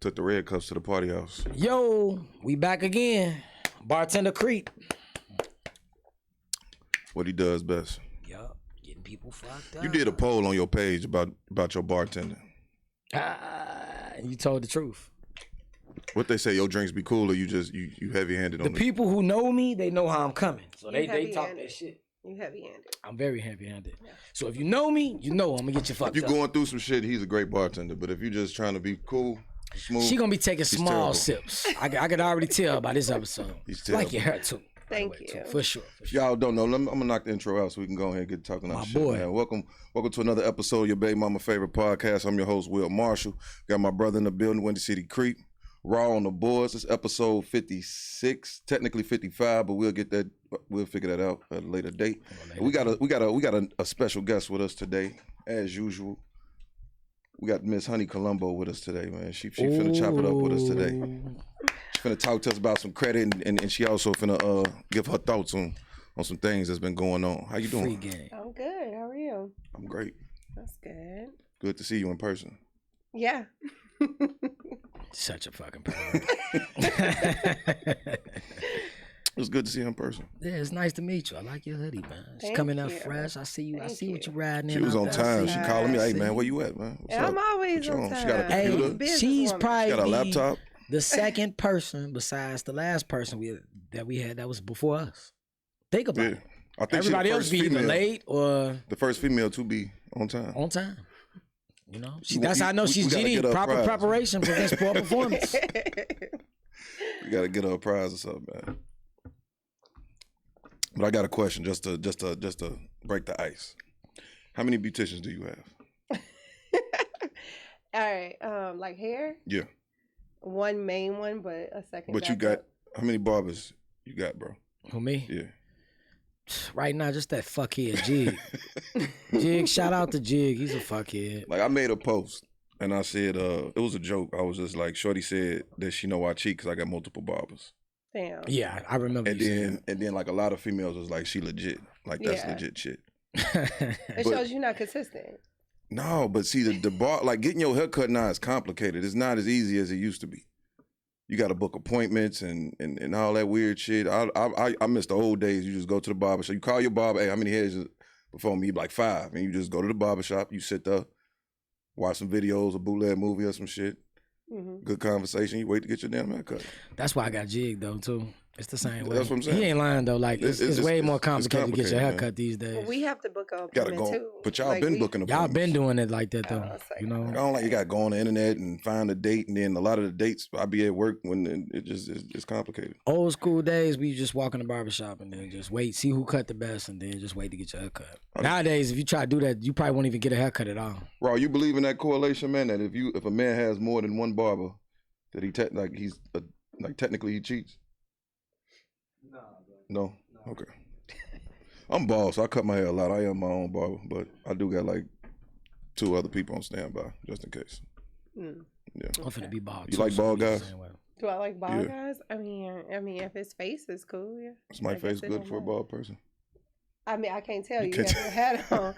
Took the red cups to the party house. Yo, we back again. Bartender Creep. What he does best. Yup, getting people fucked up. You did a poll on your page about your bartending. You told the truth. What they say, your drinks be cool, or you just you heavy handed on The people who know me, they know how I'm coming. So they talk heavy-handed. that shit. You heavy-handed. I'm very heavy-handed. Yeah. So if you know me, you know I'm gonna get you fucked If up. you're going through some shit, he's a great bartender. But if you're just trying to be cool, smooth, She gonna be taking small terrible. sips. I could already tell by this episode. He's Like terrible. your hair too. Thank By the way, you. too. For sure. Y'all don't know. I'm gonna knock the intro out so we can go ahead and get talking My about shit. boy. Man. Welcome to another episode of your baby mama favorite podcast. I'm your host, Will Marshall. Got my brother in the building, Windy City Creep. Raw on the boards. It's episode 56, technically 55, but we'll figure that out at a later date. And we got a special guest with us today, as usual. We got Miss Honey Colombo with us today, man. She finna chop it up with us today. She finna talk to us about some credit, and she also finna give her thoughts on some things that's been going on. How you doing? Free game. I'm good. How are you? I'm great. That's good. Good to see you in person. Yeah. Such a fucking pervert. It was good to see you in person. Yeah, it's nice to meet you. I like your hoodie, man. It's Thank coming up you. fresh. I see you. I Thank see what you. you riding in. She was out on there. time. I She see calling me, you. hey man, where you at, man? What's And up? I'm always What you on time. She got a Hey, computer. she's Businesswoman. probably She got a laptop. the second person besides the last person that we had that was before us. Think about Yeah. it. I think she Everybody the else first be either female, late or the first female to be on time. on time. You know, We- that's how I know we- she's we gotta GD. get her a Proper prize. preparation prevents poor performance. You gotta get her a prize or something, man. But I got a question just to break the ice. How many beauticians do you have? All right. Like hair? Yeah. One main one, but a second. But you got backup. how many barbers you got, bro? Who me? Yeah. Right now, just that fuckhead Jig. Jig, shout out to Jig. He's a fuckhead. Like I made a post and I said it was a joke. I was just like, Shorty said that she know I cheat because I got multiple barbers. Damn. Yeah, I remember. And you saying then like a lot of females was like, she legit. Like that's Yeah. legit shit. that. It But- shows you're not consistent. No, but see the bar, like getting your hair cut now is complicated. It's not as easy as it used to be. You got to book appointments and all that weird shit. I miss the old days. You just go to the barber shop. You call your barber, hey, how many hairs is before me? Like 5. And you just go to the barber shop. You sit there, watch some videos, a bootleg movie or some shit. Mm-hmm. Good conversation. You wait to get your damn hair cut. That's why I got Jig though too. It's the same way. That's what I'm saying. He ain't lying though. Like it's way more complicated to get your hair man. cut these days. We have to book a Gotta appointment go. too. But y'all Like, been we- booking Y'all appointments. been doing it like that though. it's like- You know. I don't like you got to go on the internet and find a date, and then a lot of the dates I be at work when it's complicated. Old school days, we just walk in the barbershop and then just wait, see who cut the best, and then just wait to get your hair cut. Nowadays, if you try to do that, you probably won't even get a haircut at all. Raw, you believe in that correlation, man? That if a man has more than one barber, that technically he cheats? No. Okay. I'm bald, so I cut my hair a lot. I am my own barber, but I do got like 2 other people on standby just in case. Mm. Yeah. I'm finna be bald. You too, like so bald we the guys? same way. Do I like bald Yeah. guys? I mean, if his face is cool, yeah. Is my I face guess it good don't for a matter. bald person? I mean, I can't tell You you. can't You have your hat on.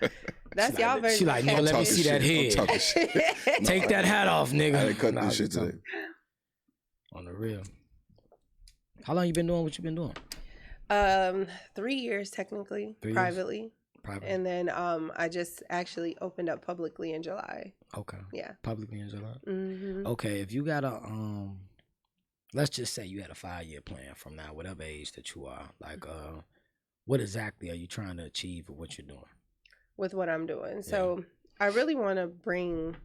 That's She y'all like- version. she like, of no, cat let me Talking see that shit. I'm head. talking shit. Take that hat off, nigga. I ain't cutting Nah, this shit good today. talk. On the real. How long you been doing what you been doing? 3 years technically, 3 years? privately, Private. and then I just actually opened up publicly in July. Okay. Yeah. Publicly in July. Mm-hmm. Okay, if you got a let's just say you had a 5-year plan from now, whatever age that you are. Like what exactly are you trying to achieve with what you're doing? With what I'm doing, so I really want to bring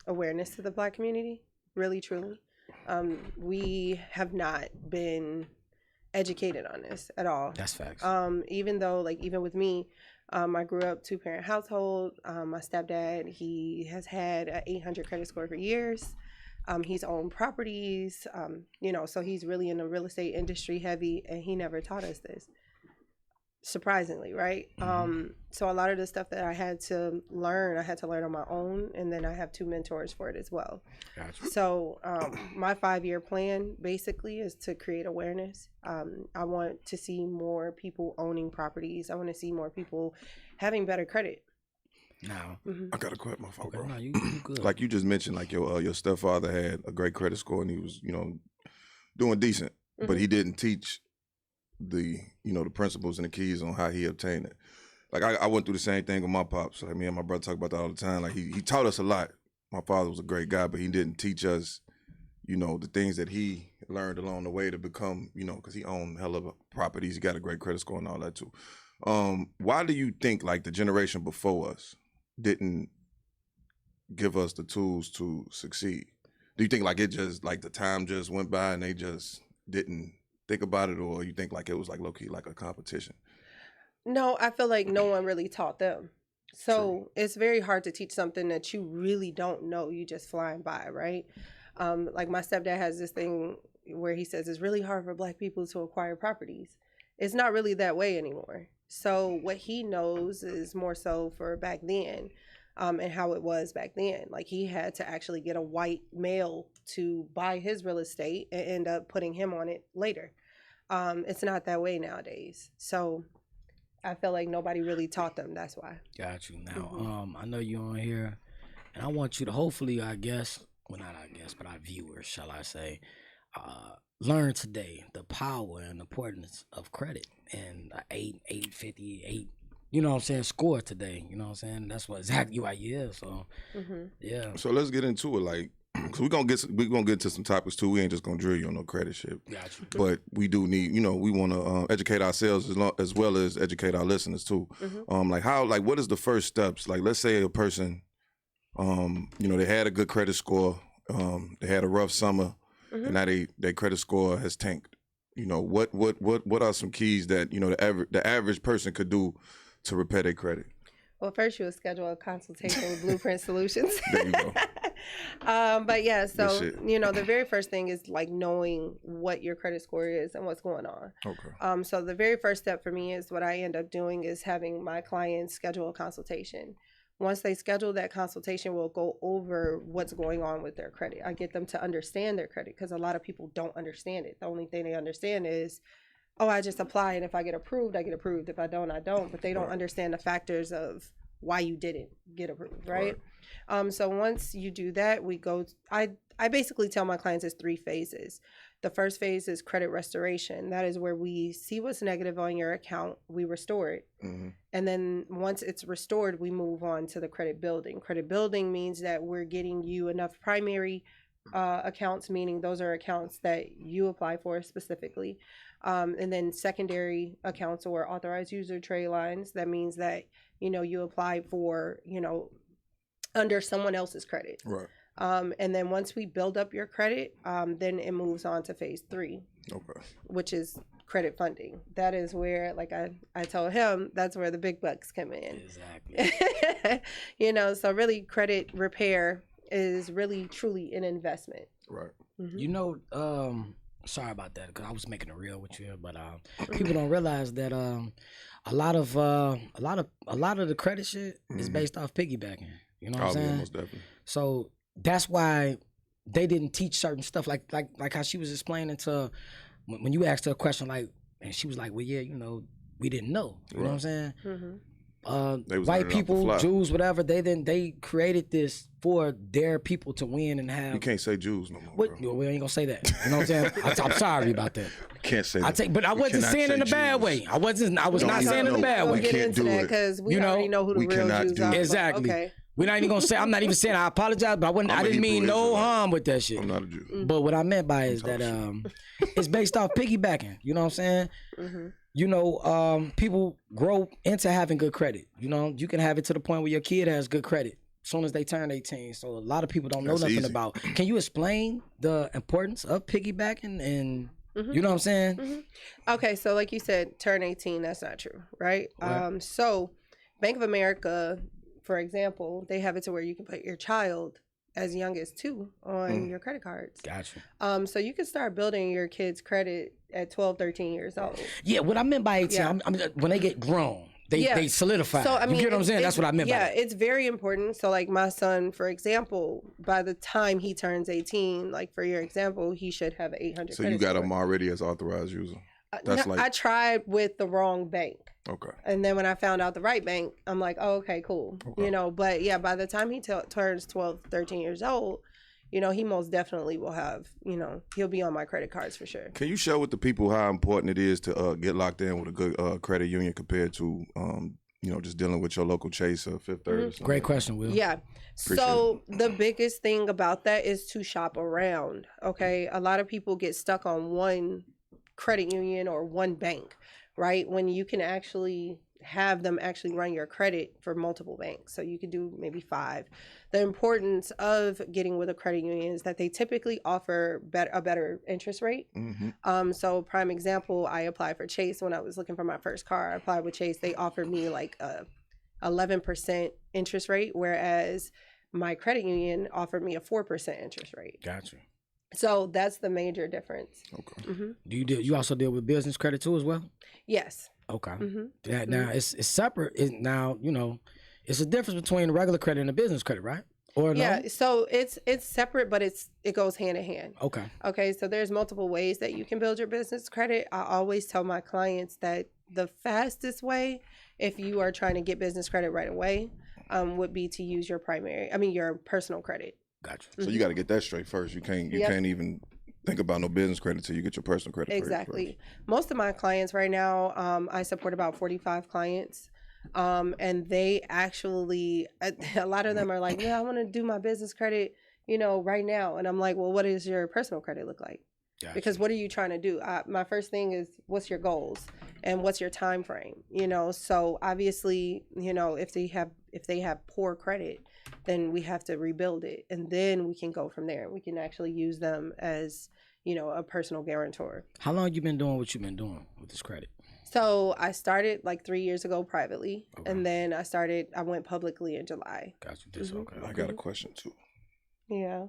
awareness to the Black community. Really, truly, we have not been educated on this at all. That's facts. Even though, like, even with me, I grew up 2-parent household. My stepdad, he has had an 800 credit score for years. He's owned properties, so he's really in the real estate industry heavy, and he never taught us this. Surprisingly, right? So a lot of the stuff that I had to learn on my own, and then I have 2 mentors for it as well. Gotcha. So my 5-year plan basically is to create awareness. I want to see more people owning properties. I want to see more people having better credit. Now, I got to quit my phone, okay, bro. no, you good. Like you just mentioned, like your stepfather had a great credit score and he was, doing decent, but he didn't teach the principles and the keys on how he obtained it. Like I went through the same thing with my pops. Like me and my brother talk about that all the time. Like he taught us a lot. My father was a great guy, but he didn't teach us, the things that he learned along the way to become, because he owned hell of properties. He got a great credit score and all that too. Why do you think like the generation before us didn't give us the tools to succeed? Do you think like it just like the time just went by and they just didn't think about it, or you think like it was like low key like a competition? No, I feel like no one really taught them. So it's very hard to teach something that you really don't know. You just flying by, right? Like my stepdad has this thing where he says it's really hard for Black people to acquire properties. It's not really that way anymore. So what he knows is more so for back then, and how it was back then. Like he had to actually get a white male to buy his real estate and end up putting him on it later. It's not that way nowadays. So I feel like nobody really taught them. That's why. Got you. Now, I know you're on here, and I want you to hopefully, I guess, well, not I guess, but our viewers, shall I say, learn today the power and importance of credit and 850, you know what I'm saying, score today. You know what I'm saying? That's what exactly why you is. So, yeah. So let's get into it. Like, cause we're gonna get to some topics too. We ain't just gonna drill you on no credit shit. Got you. But we do need, we want to educate ourselves as well as educate our listeners too. What is the first steps? Like, let's say a person, they had a good credit score, they had a rough summer, and now their credit score has tanked. What are some keys that the average person could do to repair their credit? Well, first you would schedule a consultation with Blueprint Solutions. There you go. But yeah, so the very first thing is like knowing what your credit score is and what's going on. Okay. So the very first step for me is what I end up doing is having my clients schedule a consultation. Once they schedule that consultation, we'll go over what's going on with their credit. I get them to understand their credit because a lot of people don't understand it. The only thing they understand is, oh, I just apply, and if I get approved, I get approved. If I don't, I don't. But they don't understand the factors of why you didn't get approved, right? So once you do that, I basically tell my clients it's 3 phases. The first phase is credit restoration. That is where we see what's negative on your account, we restore it. And then once it's restored, we move on to the credit building. Credit building means that we're getting you enough primary accounts, meaning those are accounts that you apply for specifically. And then secondary accounts or authorized user trade lines. That means that, you apply for, under someone else's credit. Right. And then once we build up your credit, then it moves on to phase 3, which is credit funding. That is where, like I told him, that's where the big bucks come in. Exactly. So really credit repair is really truly an investment. Right. Sorry about that because I was making it real with you, but people don't realize that a lot of the credit shit is based off piggybacking. You know what I'm saying? Most definitely. So that's why they didn't teach certain stuff like how she was explaining to when you asked her a question and she was like, well, yeah, we didn't know. You know what I'm saying? White people, Jews, whatever, they created this for their people to win and have. You can't say Jews no more. Bro. We ain't gonna say that. You know what I'm saying? I'm sorry about that. You can't say that. But I wasn't saying it in a bad way. I was not saying it in a bad way. We'll get into that because we already know who the real Jews are. Exactly. Okay. We're not even gonna say. I'm not even saying I apologize, but I didn't mean no harm with that shit. I'm not a Jew. But what I meant by is that it's based off piggybacking. You know what I'm saying? People grow into having good credit. You can have it to the point where your kid has good credit as soon as they turn 18. So a lot of people don't know nothing about. Can you explain the importance of piggybacking and you know what I'm saying? Okay, so like you said, turn 18. That's not true, right? So Bank of America, for example, they have it to where you can put your child as young as 2 on your credit cards. Gotcha. So you can start building your kids' credit at 12, 13 years old. Yeah, what I meant by 18, I mean, when they get grown, they solidify. So, I mean, you get what I'm saying? That's what I meant by that. Yeah, it's very important. So, like my son, for example, by the time he turns 18, like for your example, he should have an 800 So you got him already as authorized user? That's No, like I tried with the wrong bank. okay. And then when I found out the right bank, I'm like, oh, okay, cool. Okay. You know, but yeah, by the time he turns 12, 13 years old, you know, he most definitely will have, you know, he'll be on my credit cards for sure. Can you share with the people how important it is to get locked in with a good credit union compared to, you know, just dealing with your local Chase or Fifth Third? Or something Great like question, Will. Yeah. Appreciate So the biggest thing about that is to shop around. Okay. A lot of people get stuck on one credit union or one bank, right? When you can actually have them actually run your credit for multiple banks. So you could do maybe 5. The importance of getting with a credit union is that they typically offer a better interest rate. Mm-hmm. So prime example, I applied for Chase when I was looking for my first car. I applied with Chase. They offered me like a 11% interest rate, whereas my credit union offered me a 4% interest rate. Gotcha. So that's the major difference. Okay. hmm Do you also deal with business credit too as well? Yes. Okay. hmm That now it's separate. Now you know, it's a difference between the regular credit and the business credit, right? Or no? Yeah. So it's separate, but it goes hand in hand. Okay. Okay. So there's multiple ways that you can build your business credit. I always tell my clients that the fastest way, if you are trying to get business credit right away, would be to use your your personal credit. Gotcha. So you got to get that straight first. You can't even think about no business credit until you get your personal credit. Exactly. Most of my clients right now, I support about 45 clients. And they actually, a lot of them are like, yeah, I want to do my business credit, you know, right now. And I'm like, well, what does your personal credit look like? Gotcha. Because what are you trying to do? My first thing is, what's your goals and what's your time frame? You know, so obviously, you know, if they have poor credit, then we have to rebuild it, and then we can go from there. We can actually use them as, you know, a personal guarantor. How long you been doing what you've been doing with this credit? So I started like 3 years ago privately, Okay. and then I went publicly in July. Gotcha. This okay. I got a question too. Yeah.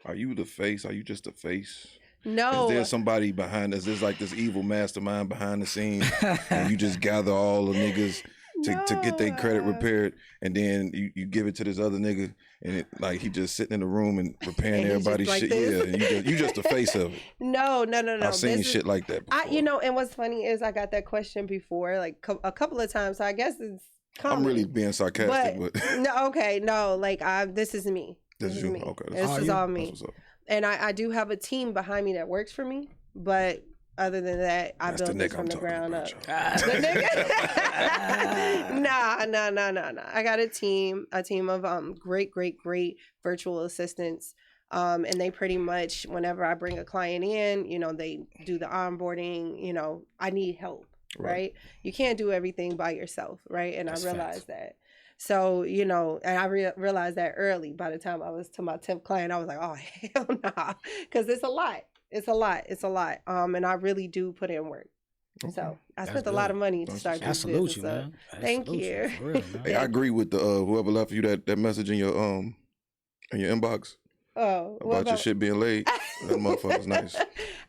Are you the face? Are you just the face? No. Is there somebody behind us? There's like this evil mastermind behind the scenes, and you just gather all the niggas to get their credit repaired, and then you give it to this other nigga, and he just sitting in the room and repairing And he's everybody's just like shit. this. Yeah, and you just the face of it. No. I've seen This is- shit like that before. You know, and what's funny is I got that question before, like a couple of times. So I guess it's common. I'm really being sarcastic, but no, like this is me. this is you. me. Okay, This is all that's me. what's up. And I do have a team behind me that works for me, but other than that, I That's the built this nigga from I'm the talking ground about, up. y'all. The nigga? Nah. I got a team of great virtual assistants. And they pretty much, whenever I bring a client in, you know, they do the onboarding. You know, I need help, right? You can't do everything by yourself, right? And That's I realized that. So, you know, and I realized that early. By the time I was to my 10th client, I was like, oh, hell nah. Because it's a lot. It's a lot. And I really do put in work. Okay. So I That's spent a good. lot of money to That's start I this salute business you, up. man. I Thank salute you. For real, man. Hey, I agree with the whoever left you that message in your inbox Oh, about your shit being laid. That motherfucker's nice.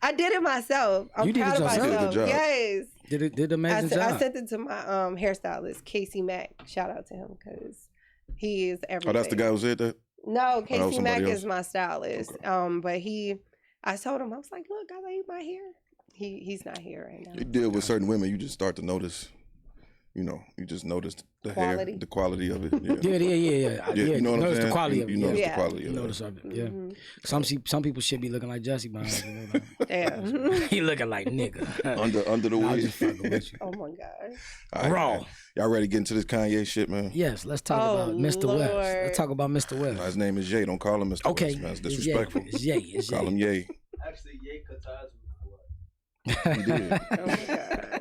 I did it myself. I'm You did proud it of yourself? You did a myself. good job. Yes. Did an amazing job. I sent it to my hairstylist, Casey Mack. Shout out to him because he is everything. Oh, that's the guy who said that? No, was Casey Mack somebody is my stylist. Okay. But I told him, I was like, look, I laid my hair. He's not here right now. You deal with certain women, you just start to notice, you know, you just notice the Quality. hair, the quality of it. Yeah. Yeah. You know what I'm notice saying? the quality of it. You notice Yeah. the quality You of notice it. of it. Yeah. Mhm. Some people should be looking like Jesse behind you. Yeah. He looking like nigga. Under the I'm wig. just fucking with you. Oh my God. All right, Raw. man. Y'all ready to get into this Kanye shit, man? Yes, let's talk Oh, about Mr. West. Lord. Let's talk about Mr. Nah, his West. name is Ye. Don't call him Mr. Okay. West, man. It's It's Ye. disrespectful. It's Ye. It's Call him Ye. Ye. Actually, Ye Kataz He did. Oh my God.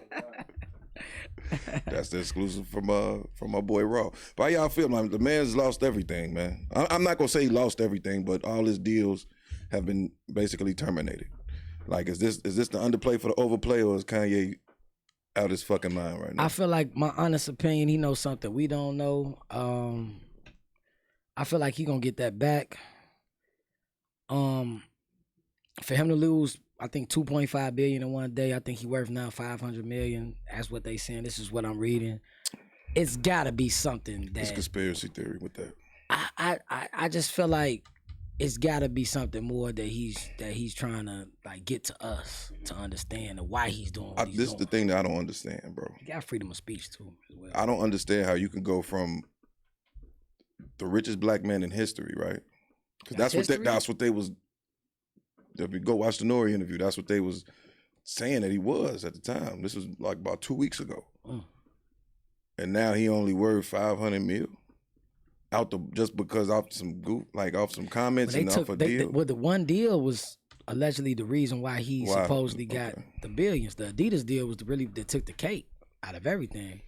That's the exclusive from my boy Raw. But how y'all feel, man? The man's lost everything, man. I'm not gonna say he lost everything, but all his deals have been basically terminated. Like, is this the underplay for the overplay, or is Kanye out his fucking mind right now? I feel like, my honest opinion, he knows something we don't know. I feel like he gonna get that back. For him to lose, I think 2.5 billion in one day. I think he worth now 500 million. That's what they saying. This is what I'm reading. It's gotta be something It's that conspiracy theory with that. I just feel like it's got to be something more that he's trying to like get to us to understand and why he's doing what he's This doing. is the thing that I don't understand, bro. He got freedom of speech too as well. I don't understand how you can go from the richest black man in history, right? Because that's what they was. If you go watch the Nori interview, that's what they was saying that he was at the time. This was like about 2 weeks ago, and now he only worth 500 mil just because off some comments and off a deal. Well, the one deal was allegedly the reason why he supposedly got the billions. The Adidas deal was that took the cake out of everything.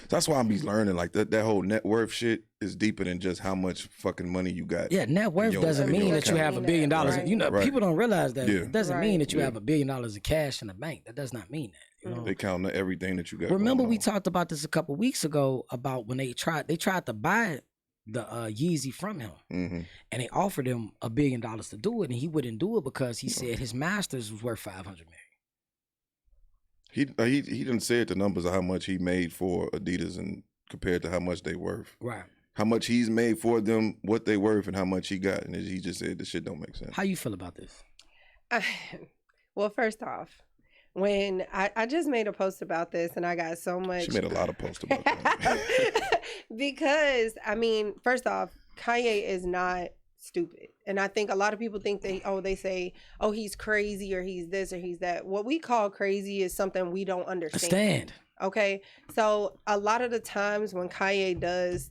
That's why I'm be learning like that whole net worth shit is deeper than just how much fucking money you got. Yeah, net worth doesn't mean that you have $1 billion. Right. You know, people don't realize that. Yeah. It doesn't mean that you have $1 billion in cash in the bank. That does not mean that. You know? They count everything that you got. Remember we talked about this a couple weeks ago about when they tried to buy the Yeezy from him, and they offered him $1 billion to do it, and he wouldn't do it because he said his masters was worth 500 million. He didn't say the numbers of how much he made for Adidas and compared to how much they worth. Right. How much he's made for them, what they worth, and how much he got, and he just said the shit don't make sense. How you feel about this? Well, first off, when I just made a post about this and I got so much. She made a lot of posts about that. Because, I mean, first off, Kanye is not stupid. And I think a lot of people think they say, oh, he's crazy or he's this or he's that. What we call crazy is something we don't understand. Okay. So a lot of the times when Kanye does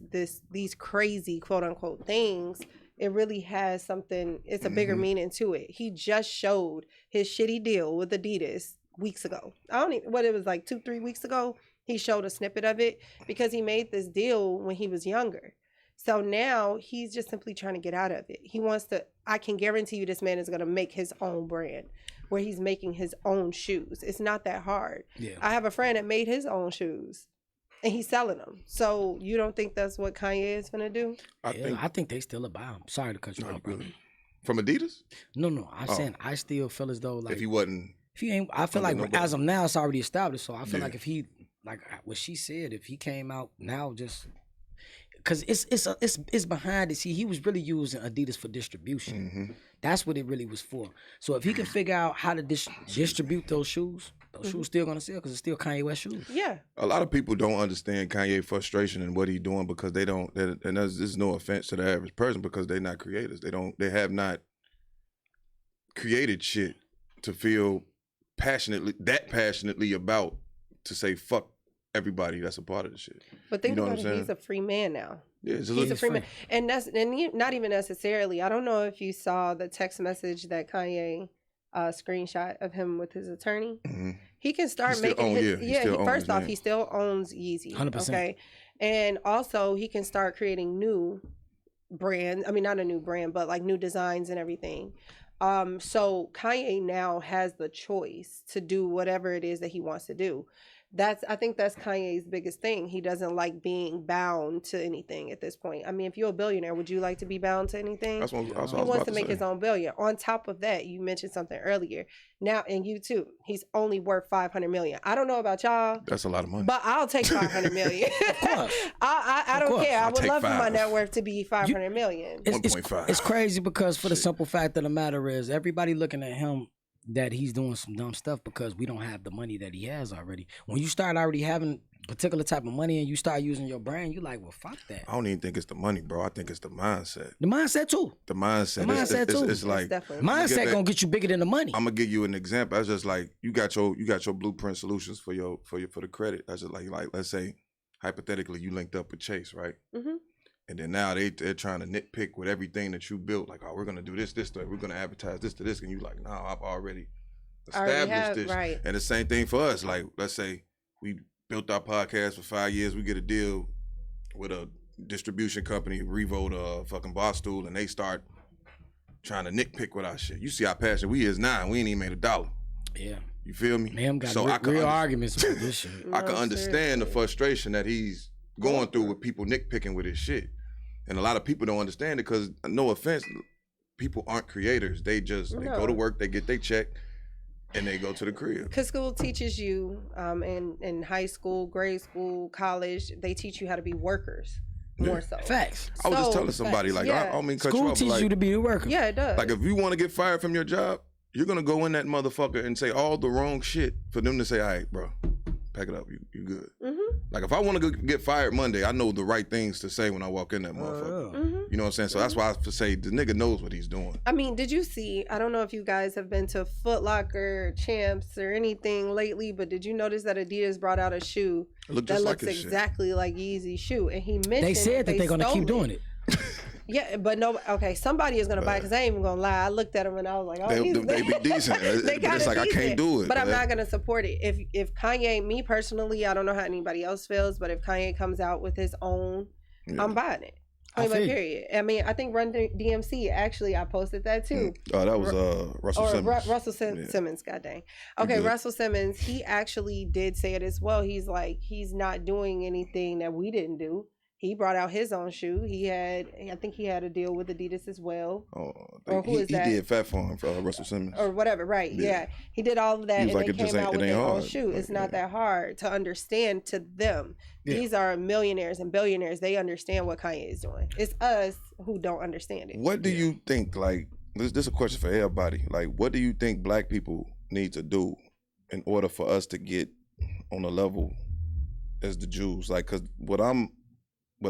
these crazy quote unquote things, it really has something, it's a bigger meaning to it. He just showed his shitty deal with Adidas weeks ago. It was like 2-3 weeks ago. He showed a snippet of it because he made this deal when he was younger. So now he's just simply trying to get out of it. He wants to, I can guarantee you this man is going to make his own brand where he's making his own shoes. It's not that hard. Yeah. I have a friend that made his own shoes and he's selling them. So you don't think that's what Kanye is going to do? I think they still buy him. Sorry to cut you off, brother. From Adidas? No. I'm saying I still feel as though like if he ain't, I feel like as of now it's already established. So I feel like if he, like what she said, if he came out now just because it's behind it. See, he was really using Adidas for distribution. That's what it really was for. So if he can figure out how to distribute those shoes still gonna sell because it's still Kanye West shoes. Yeah. A lot of people don't understand Kanye's frustration and what he's doing because they don't. And there's no offense to the average person because they're not creators. They have not created shit to feel passionately about to say fuck everybody that's a part of the shit. But think about it, he's a free man now. Yeah, he's a free man. And not even necessarily. I don't know if you saw the text message that Kanye screenshot of him with his attorney. He can start making first off, he still owns Yeezy. 100%. Okay. And also he can start creating new brands. I mean, not a new brand, but like new designs and everything. So Kanye now has the choice to do whatever it is that he wants to do. I think that's Kanye's biggest thing. He doesn't like being bound to anything at this point. I mean, if you're a billionaire, would you like to be bound to anything? That's what he wants to make his own billion. On top of that, you mentioned something earlier. Now, and you too, he's only worth 500 million. I don't know about y'all. That's a lot of money. But I'll take 500 million. Of course. I don't care. I would love for my 5. net worth to be 500 million. 1.5. It's crazy because for the simple fact of the matter is everybody looking at him that he's doing some dumb stuff because we don't have the money that he has already. When you start already having particular type of money and you start using your brand, you like, well, fuck that. I don't even think it's the money, bro. I think it's the mindset. The mindset too. The mindset. It's like mindset gonna get you bigger than the money. I'm gonna give you an example. That's just like you got your blueprint solutions for the credit. That's just like let's say hypothetically you linked up with Chase, right? And then now they're trying to nitpick with everything that you built. Like, oh, we're gonna do this, we're gonna advertise this to this, and you like, no, I've already established this. Right. And the same thing for us. Like, let's say we built our podcast for 5 years, we get a deal with a distribution company, Revo, the fucking Barstool, and they start trying to nitpick with our shit. You see how passionate we is now, and we ain't even made $1. Yeah. You feel me? Man, got real arguments about this shit. I can understand the frustration that he's going through with people nitpicking with his shit. And a lot of people don't understand it because, no offense, people aren't creators. They go to work, they get their check, and they go to the crib. Because school teaches you, in high school, grade school, college, they teach you how to be workers. more so. Facts. I was just So, telling somebody, facts, like, yeah. I don't mean cut you School off, but teaches like, you to be a worker. Yeah, it does. like if you want to get fired from your job, you're gonna go in that motherfucker and say all the wrong shit for them to say, all right, bro, pack it up, you good. Mm-hmm. Like if I want to get fired Monday, I know the right things to say when I walk in that motherfucker. Mm-hmm. You know what I'm saying? So that's why I say the nigga knows what he's doing. I mean, did you see? I don't know if you guys have been to Foot Locker, Champs, or anything lately, but did you notice that Adidas brought out a shoe It looked that just looks like his shit. exactly like Yeezy's shoe? And he mentioned They said that they're gonna keep stole doing it. Yeah, but no. Okay, somebody is gonna buy it because I ain't even gonna lie. I looked at them and I was like, oh, They these be decent. they It's kinda like I can't decent, do it. but I'm man. not gonna support it. If Kanye, me personally, I don't know how anybody else feels, but if Kanye comes out with his own, Yeah. I'm buying it. I Point blank, feel you. period. I mean, I think Run DMC actually, I posted that too. Oh, that was Russell Or Simmons. Russell Yeah. Simmons, god dang. He Okay, good. Russell Simmons, he actually did say it as well. He's like, he's not doing anything that we didn't do. He brought out his own shoe. I think he had a deal with Adidas as well. Oh, Or who is he that? did Fat Farm for Russell Simmons. Or whatever, right? Yeah. Yeah. He did all of that, He was and like, they it just came ain't- out it with ain't their own hard. shoe. Like, It's not yeah. that hard to understand to them. Yeah. These are millionaires and billionaires. They understand what Kanye is doing. It's us who don't understand it. What do you think, like, this is a question for everybody. Like, what do you think black people need to do in order for us to get on a level as the Jews? Like, because what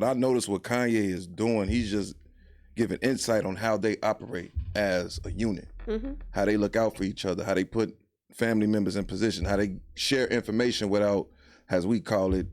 I notice what Kanye is doing, he's just giving insight on how they operate as a unit, Hmm. how they look out for each other, how they put family members in position, how they share information without, as we call it,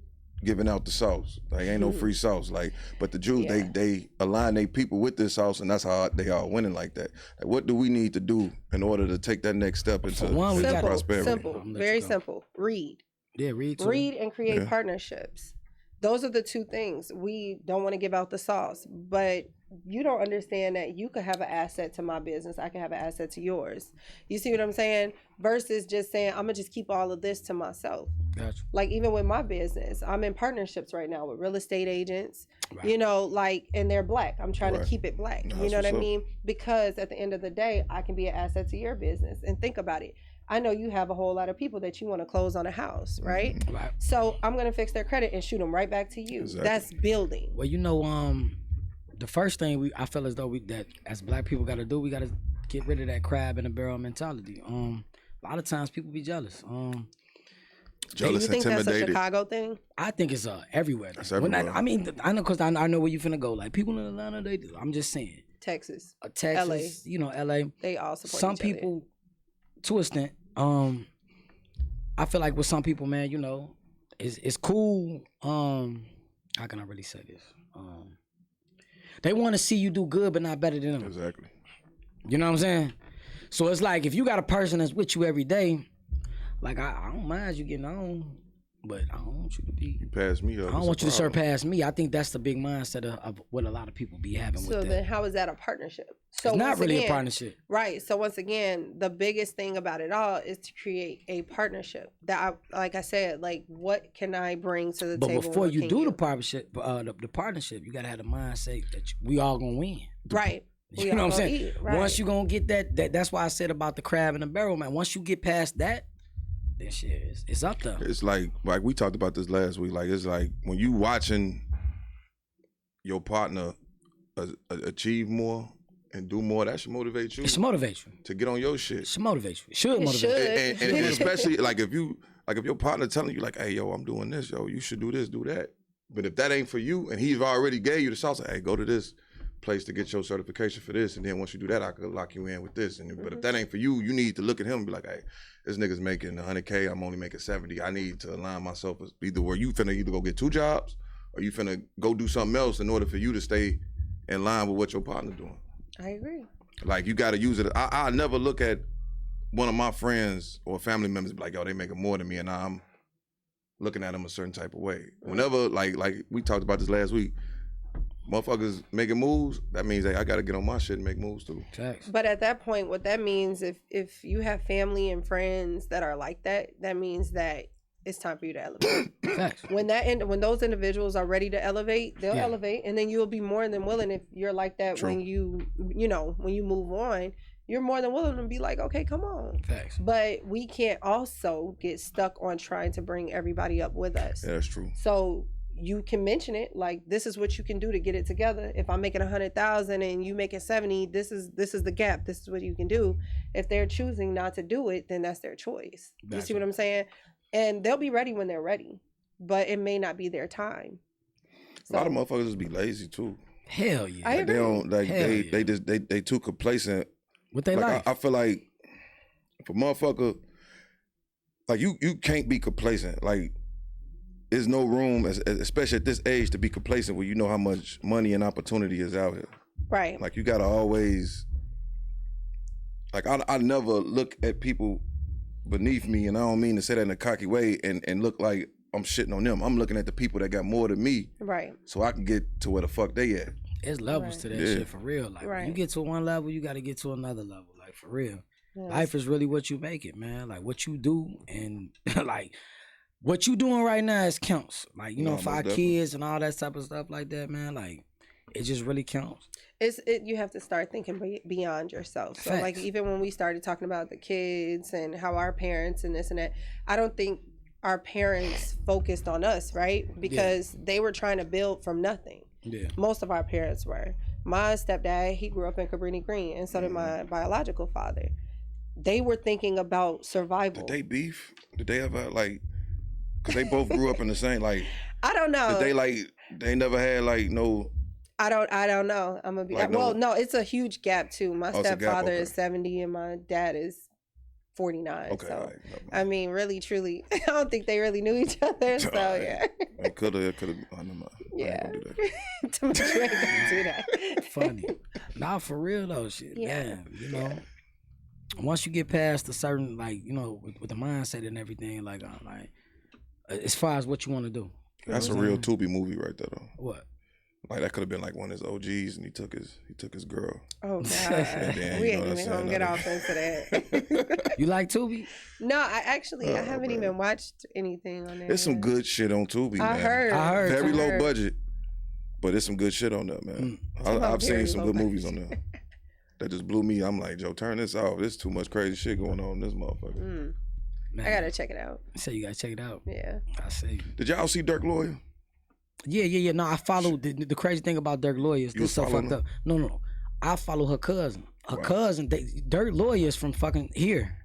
giving out the sauce. Like ain't no free sauce. Like, but the Jews, Yeah. they align their people with this sauce, and that's how they are winning like that. Like, what do we need to do in order to take that next step into, For one, we into gotta- prosperity? Simple, I'm let very you go. simple. Read. Yeah, read. Too. Read and create Yeah. partnerships. Those are the two things. We don't want to give out the sauce, but you don't understand that you could have an asset to my business. I can have an asset to yours. You see what I'm saying? Versus just saying, I'm going to just keep all of this to myself. Gotcha. Like even with my business, I'm in partnerships right now with real estate agents, Right. you know, like, and they're black. I'm trying Right. to keep it black. That's You know what I what's up. mean? Because at the end of the day, I can be an asset to your business. And think about it. I know you have a whole lot of people that you want to close on a house, right? Right. So I'm gonna fix their credit and shoot them right back to you. Exactly. That's building. Well, you know, the first thing I feel as though that as black people got to do, we got to get rid of that crab in the barrel mentality. A lot of times people be jealous. Jealous, you think that's a intimidated. Chicago thing? I think it's everywhere. It's When everywhere. I mean, I know because I know where you finna go. Like people in Atlanta, I'm just saying, Texas, Texas, you know, LA. they all support Some each other. people, to an extent, I feel like with some people, man, you know, it's cool. How can I really say this? They want to see you do good, but not better than them. Exactly. You know what I'm saying? So it's like if you got a person that's with you every day, like I don't mind you getting on, but I don't want you to be. You pass me up. I don't want you to surpass me. I think that's the big mindset of what a lot of people be having So with that. then, how is that a partnership? So It's not once really again, a partnership. right? So once again, the biggest thing about it all is to create a partnership. Like I said, like what can I bring to the But table? before What you can do the partnership, the partnership, you gotta have the mindset that we all gonna win. right? You We know all what I'm gonna saying? eat, right. Once you gonna get that's why I said about the crab in the barrel, man. Once you get past that, then shit, it's up there. It's like we talked about this last week. Like it's like when you watching your partner achieve more and do more, that should motivate you It should motivate you. to get on your shit. It should motivate you. It should It motivate you. should. And especially like if your partner telling you like, hey yo, I'm doing this, yo, you should do this, do that. But if that ain't for you and he's already gave you the sauce, like, hey, go to this place to get your certification for this, and then once you do that, I could lock you in with this. And but if that ain't for you, you need to look at him and be like, hey, this nigga's making 100K, I'm only making 70. I need to align myself as either where you finna either go get 2 jobs or you finna go do something else in order for you to stay in line with what your partner doing. I agree. Like you got to use it. I never look at one of my friends or family members be like, yo, they making more than me, and I'm looking at them a certain type of way. Whenever, like we talked about this last week, motherfuckers making moves, that means I got to get on my shit and make moves too. Facts. But at that point, what that means, if you have family and friends that are like that, that means that it's time for you to elevate. Facts. When those individuals are ready to elevate, they'll Yeah. elevate, and then you'll be more than willing. If you're like that, True. when you move on, you're more than willing to be like, okay, come on. Facts. But we can't also get stuck on trying to bring everybody up with us. Yeah, that's true. So you can mention it, like, this is what you can do to get it together. If I'm making 100,000 and you making 70, this is the gap. This is what you can do. If they're choosing not to do it, then that's their choice. You see what I'm saying? And they'll be ready when they're ready, but it may not be their time. A lot of motherfuckers just be lazy too. Hell yeah. Like, they don't like Hell they just they too complacent. What they like? I feel like if a motherfucker, like, you can't be complacent. Like, there's no room, especially at this age, to be complacent where you know how much money and opportunity is out here. Right. Like, you gotta always, like, I never look at people beneath me, and I don't mean to say that in a cocky way, and look like I'm shitting on them. I'm looking at the people that got more than me, Right. so I can get to where the fuck they at. It's levels to that Yeah. shit for real. Like when you get to one level, you got to get to another level. Like for real, life is really what you make it, man. Like what you do and like what you doing right now is counts. Like you know, for our kids and all that type of stuff like that, man. Like it just really counts. You have to start thinking beyond yourself. So like even when we started talking about the kids and how our parents and this and that, I don't think our parents focused on us, right? Because they were trying to build from nothing. Yeah. Most of our parents were. My stepdad, he grew up in Cabrini Green, and so did my biological father. They were thinking about survival. Did they beef? Did they ever, like, because they both grew up in the same, like, I don't know. Did they never had, like, no... I don't know. I'm gonna be like, no, it's a huge gap too. My stepfather is 70 and my dad is 49. Okay, so right. I mean, really, truly, I don't think they really knew each other. So yeah, it could have. I don't know. Yeah, do that. Funny. Nah, for real though, shit. Yeah, man, you know. Once you get past a certain, like, you know, with the mindset and everything, like as far as what you want to do. That's a real Tubi movie right there, though. What? Like that could have been like one of his OGs, and he took his girl. Oh God, we ain't even gonna get off into that. You like Tubi? No, I haven't even watched anything on there. There's some good shit on Tubi. I man. heard. Very low budget, but there's some good shit on there, man. I've seen some good movies on there. That just blew me. I'm like, Joe, turn this off. There's too much crazy shit going on in this motherfucker. Man. I gotta check it out. So you gotta check it out. Yeah. I see. Did y'all see Dirk Lawyer? Yeah. No, I followed the crazy thing about Dirk Lawyer is this so fucked up. No. I follow her cousin. Her cousin, Dirk Lawyer is from fucking here.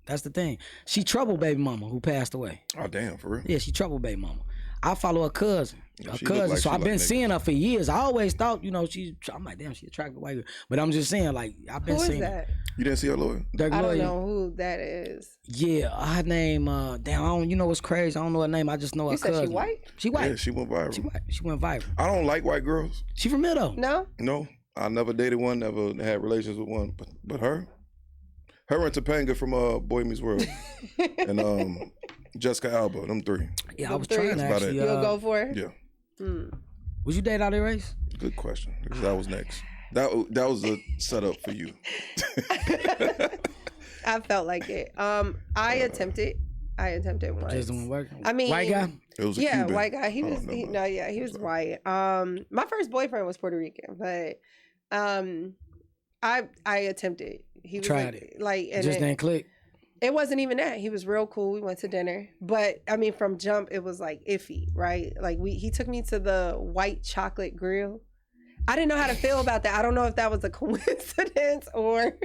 That's the thing. She Trouble baby mama who passed away. Oh damn, for real? Yeah, she Trouble baby mama. I follow her cousin. Her She cousin. look like So she I've been like seeing her for years. I always thought, you know, I'm like, damn, she attractive white girl. But I'm just saying, like, I've been Who is seeing that? You didn't see her lawyer? Dirk I Lawyer. don't know who that is. Yeah, her name, damn, I don't, you know what's crazy? I don't know her name. I just know her You said cousin. she white? She white. Yeah, she went viral. She white. She went viral. I don't like white girls. She from here though. No? No, I never dated one, never had relations with one. But her and Topanga from Boy Meets World, and Jessica Alba, them three. Yeah, I was trying to actually. You'll go for her? Yeah. Would you date out there, Race? Good question. Because that was next. That was a setup for you. I felt like it. I attempted once. Just didn't work. I mean, white guy. It was a Cuban. White guy. He was he was white. My first boyfriend was Puerto Rican, but I attempted. He was Tried it. Like and Just didn't click. It wasn't even that. He was real cool. We went to dinner, but I mean, from jump, it was like iffy, right? Like he took me to the white chocolate grill. I didn't know how to feel about that. I don't know if that was a coincidence or.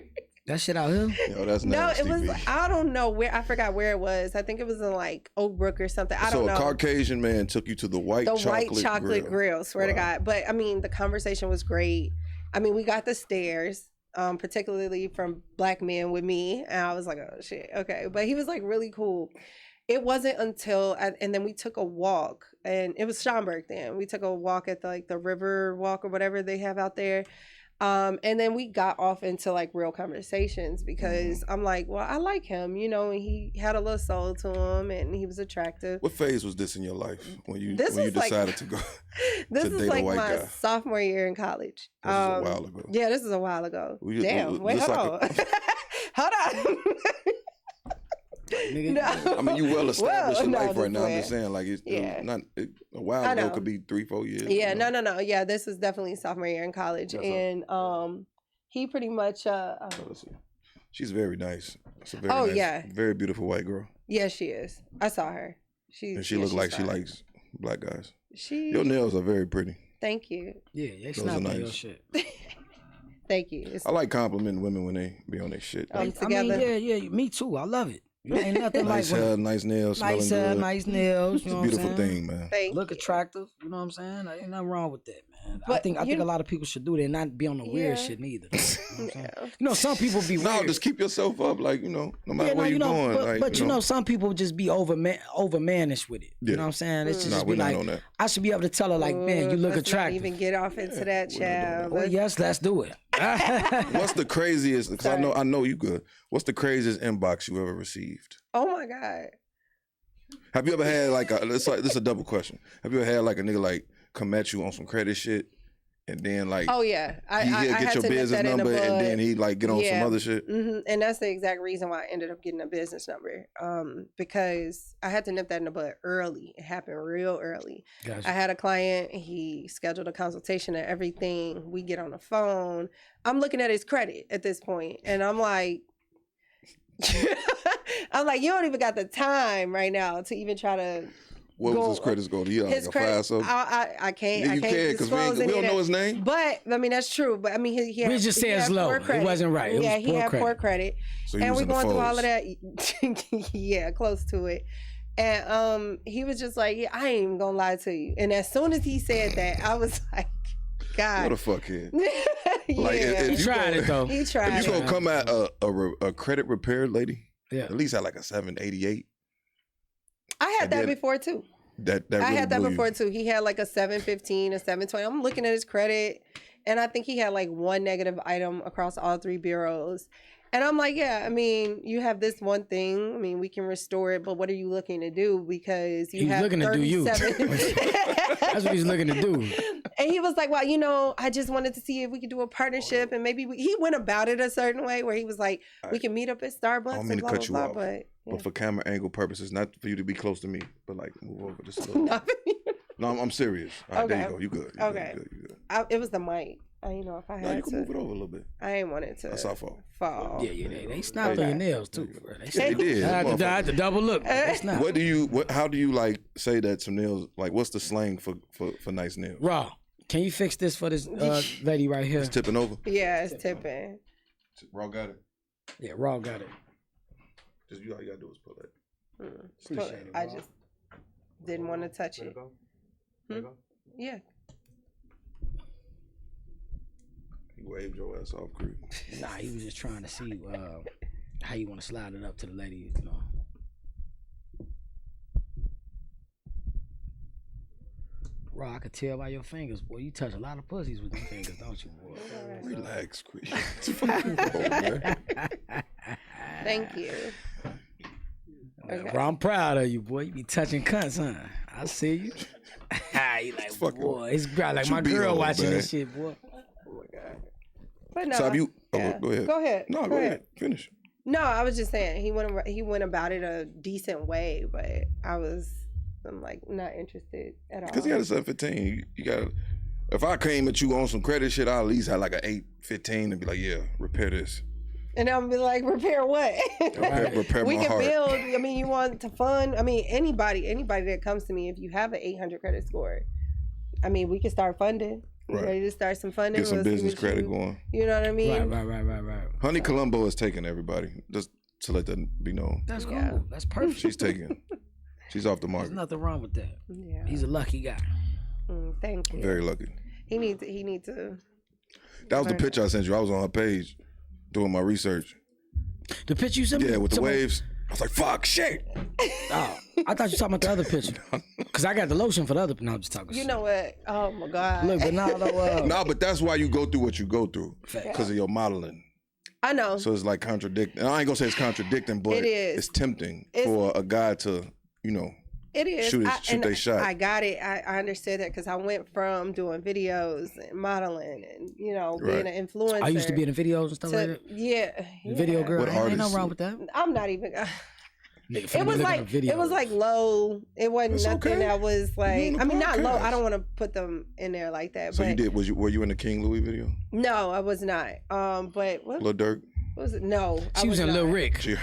That shit out here? Yo, that's nasty. No, it was. I don't know where. I forgot where it was. I think it was in like Oak Brook or something. I don't know. So a Caucasian man took you to the white chocolate grill. Swear to God. But I mean, the conversation was great. I mean, we got the stares. Particularly from black men with me, and I was like, oh shit, okay. But he was like really cool. It wasn't until and then we took a walk, and it was Schaumburg then. We took a walk at the river walk or whatever they have out there. And then we got off into like real conversations because I'm like, well, I like him, you know, and he had a little soul to him and he was attractive. What phase was this in your life when you decided to go? This to is date like a white my guy? sophomore year in college. This was a while ago. Yeah, this is a while ago. Damn, wait, hold on. Hold on. No. I mean, you well established in life right now. playing. I'm just saying, like, it's not a while I ago. know. Could be 3-4 years. Yeah, no. Yeah, this is definitely sophomore year in college, That's and he pretty much. Let's see. She's very nice. It's a very nice, yeah, very beautiful white girl. Yeah, she is. I saw her. And she looked like she likes black guys. Your nails are very pretty. Thank you. Yeah, they Those are snap nice. your shit. Thank you. It's, I like complimenting women when they be on their shit. Um, I together. mean, yeah, me too. I love it. You ain't nothing Nice like when hair, nice nails, nice smelling hair, good. nice nails. It's You know a what I'm beautiful saying? thing, man. thank Look you. attractive. You know what I'm saying? Ain't nothing wrong with that, man. I But think you- a lot of people should do that and not be on the weird Yeah. shit neither. You know what I'm saying? Yeah. You know, some people be No, weird. just keep yourself up, like, no matter Yeah, where you you're know, going. but, like, but you know, some people just be overmanish with it. Yeah. You know what I'm saying? It's just Nah, be we're not like, on that. I should be able to tell her like, man, you look Let's attractive. Not even get off into that, we're not doing child. Well, yes, let's do it. What's the craziest? Because Sorry. I know you good. What's the craziest inbox you ever received? Oh my God. Have you ever had like this is a double question. Have you ever had like a nigga like come at you on some credit shit, and then like Oh yeah. I he'll I get had your to nip business that in the number, and bud. then he like get on some Yeah. other shit? And that's the exact reason why I ended up getting a business number. Because I had to nip that in the bud early. It happened real early. Gotcha. I had a client, he scheduled a consultation and everything. We get on the phone. I'm looking at his credit at this point, and I'm like, you don't even got the time right now to even try to. What go- was his credit score? He like His a credit, five something. I can't. Yeah, I you can't can because we disclose any don't of know that. his name. But I mean, that's true. But I mean, he We had, just he say it's had low. poor It credit. wasn't right. It was Yeah, he poor had credit. poor credit. So he And was we in the going through all of folds. that. Yeah, close to it. And he was just like, yeah, I ain't even gonna lie to you. And as soon as he said that, I was like, God. What a fuckhead. Yeah. Like, if He you tried go- it though. He tried If you it. gonna come at a credit repair lady, Yeah. at least had like a 788. I had and that then- before too. That I really had that blew before you. too. He had like a 715, a 720. I'm looking at his credit, and I think he had like one negative item across all three bureaus. And I'm like, yeah, I mean, you have this one thing. I mean, we can restore it, but what are you looking to do? Because you He's have looking to do you. 37. That's what he's looking to do. And he was like, well, I just wanted to see if we could do a partnership, and maybe he went about it a certain way where he was like, we can meet up at Starbucks. I don't mean and to blah, cut you blah, off, blah, but But for camera angle purposes, not for you to be close to me, but like move over just a little. yeah. No, I'm serious. All right, there you Okay. go. You good. You Okay. Good, you good. It was the mic. I didn't know if I No, had you can to. move it over a little bit. I ain't wanted to. That's our fault. Fall. Yeah, they snapped on your nails too. Bro. They Yeah, they snapped. did. I had to double look. They snapped. How do you like say that some nails? Like, what's the slang for nice nails? Raw, can you fix this for this lady right here? It's tipping over. Yeah, it's tipping. Raw got it. Yeah, Raw got it. Just all you gotta do is pull that. Appreciate it, I Rob. just didn't want to touch it. Yeah. He waved your ass off, Creed. Nah, he was just trying to see how you want to slide it up to the lady. You know. Raw, I could tell by your fingers, boy. You touch a lot of pussies with them fingers, don't you, boy? Relax, Creed. Fucking wrong, man. Thank you. Okay. Bro, I'm proud of you, boy. You be touching cunts, huh? I see you. You like, Fucking- boy, it's probably like you my be girl on, watching man. this shit, boy. But no. So have you? yeah. Go ahead. Go ahead. No, go ahead. Finish. No, I was just saying he went about it a decent way, but I'm like not interested at all. Because he had a 715. You got. If I came at you on some credit shit, I at least had like an 815 and be like, yeah, repair this. And I'm be like, repair what? Repair We my can heart. build. I mean, you want to fund. I mean, anybody that comes to me, if you have an 800 credit score, I mean, we can start funding. You Right. ready to start some funding? Get some We'll see business what credit you- going. You know what I mean? Right. Honey Colombo is taking everybody. Just to let that be known. That's cool. Yeah. That's perfect. She's taking. She's off the There's market. nothing wrong with that. Yeah. He's a lucky guy. Thank you. Very lucky. He need to. That was the Learn picture I sent you. I was on her page doing my research. The picture you sent me? Yeah, with the Somebody- waves. I was like, fuck, shit. Oh, I thought you were talking about the other picture. Because I got the lotion for the other. No, I'm just talking You shit. know what? Oh my God. Look, but now though, No, but that's why you go through what you go through. Because of your modeling. I know. So it's like contradicting. I ain't gonna say it's contradicting, but It is. it's tempting It's- for a guy to, It is. shoot and they shot. I got it. I understood that because I went from doing videos and modeling and being Right. an influencer. I used to be in the videos and stuff like to, that. yeah, Video yeah. girl. What Ain't no artists- wrong with that. I'm not even. Nigga, It finna was look at like a video. it was like low. It wasn't It's nothing okay. that was like. on the I mean, not low. podcast. I don't want to put them in there like that. So but you did, were you in the King Louis video? No, I was not. But what Lil Durk? was it? No, I She was in not. Lil Rick. She,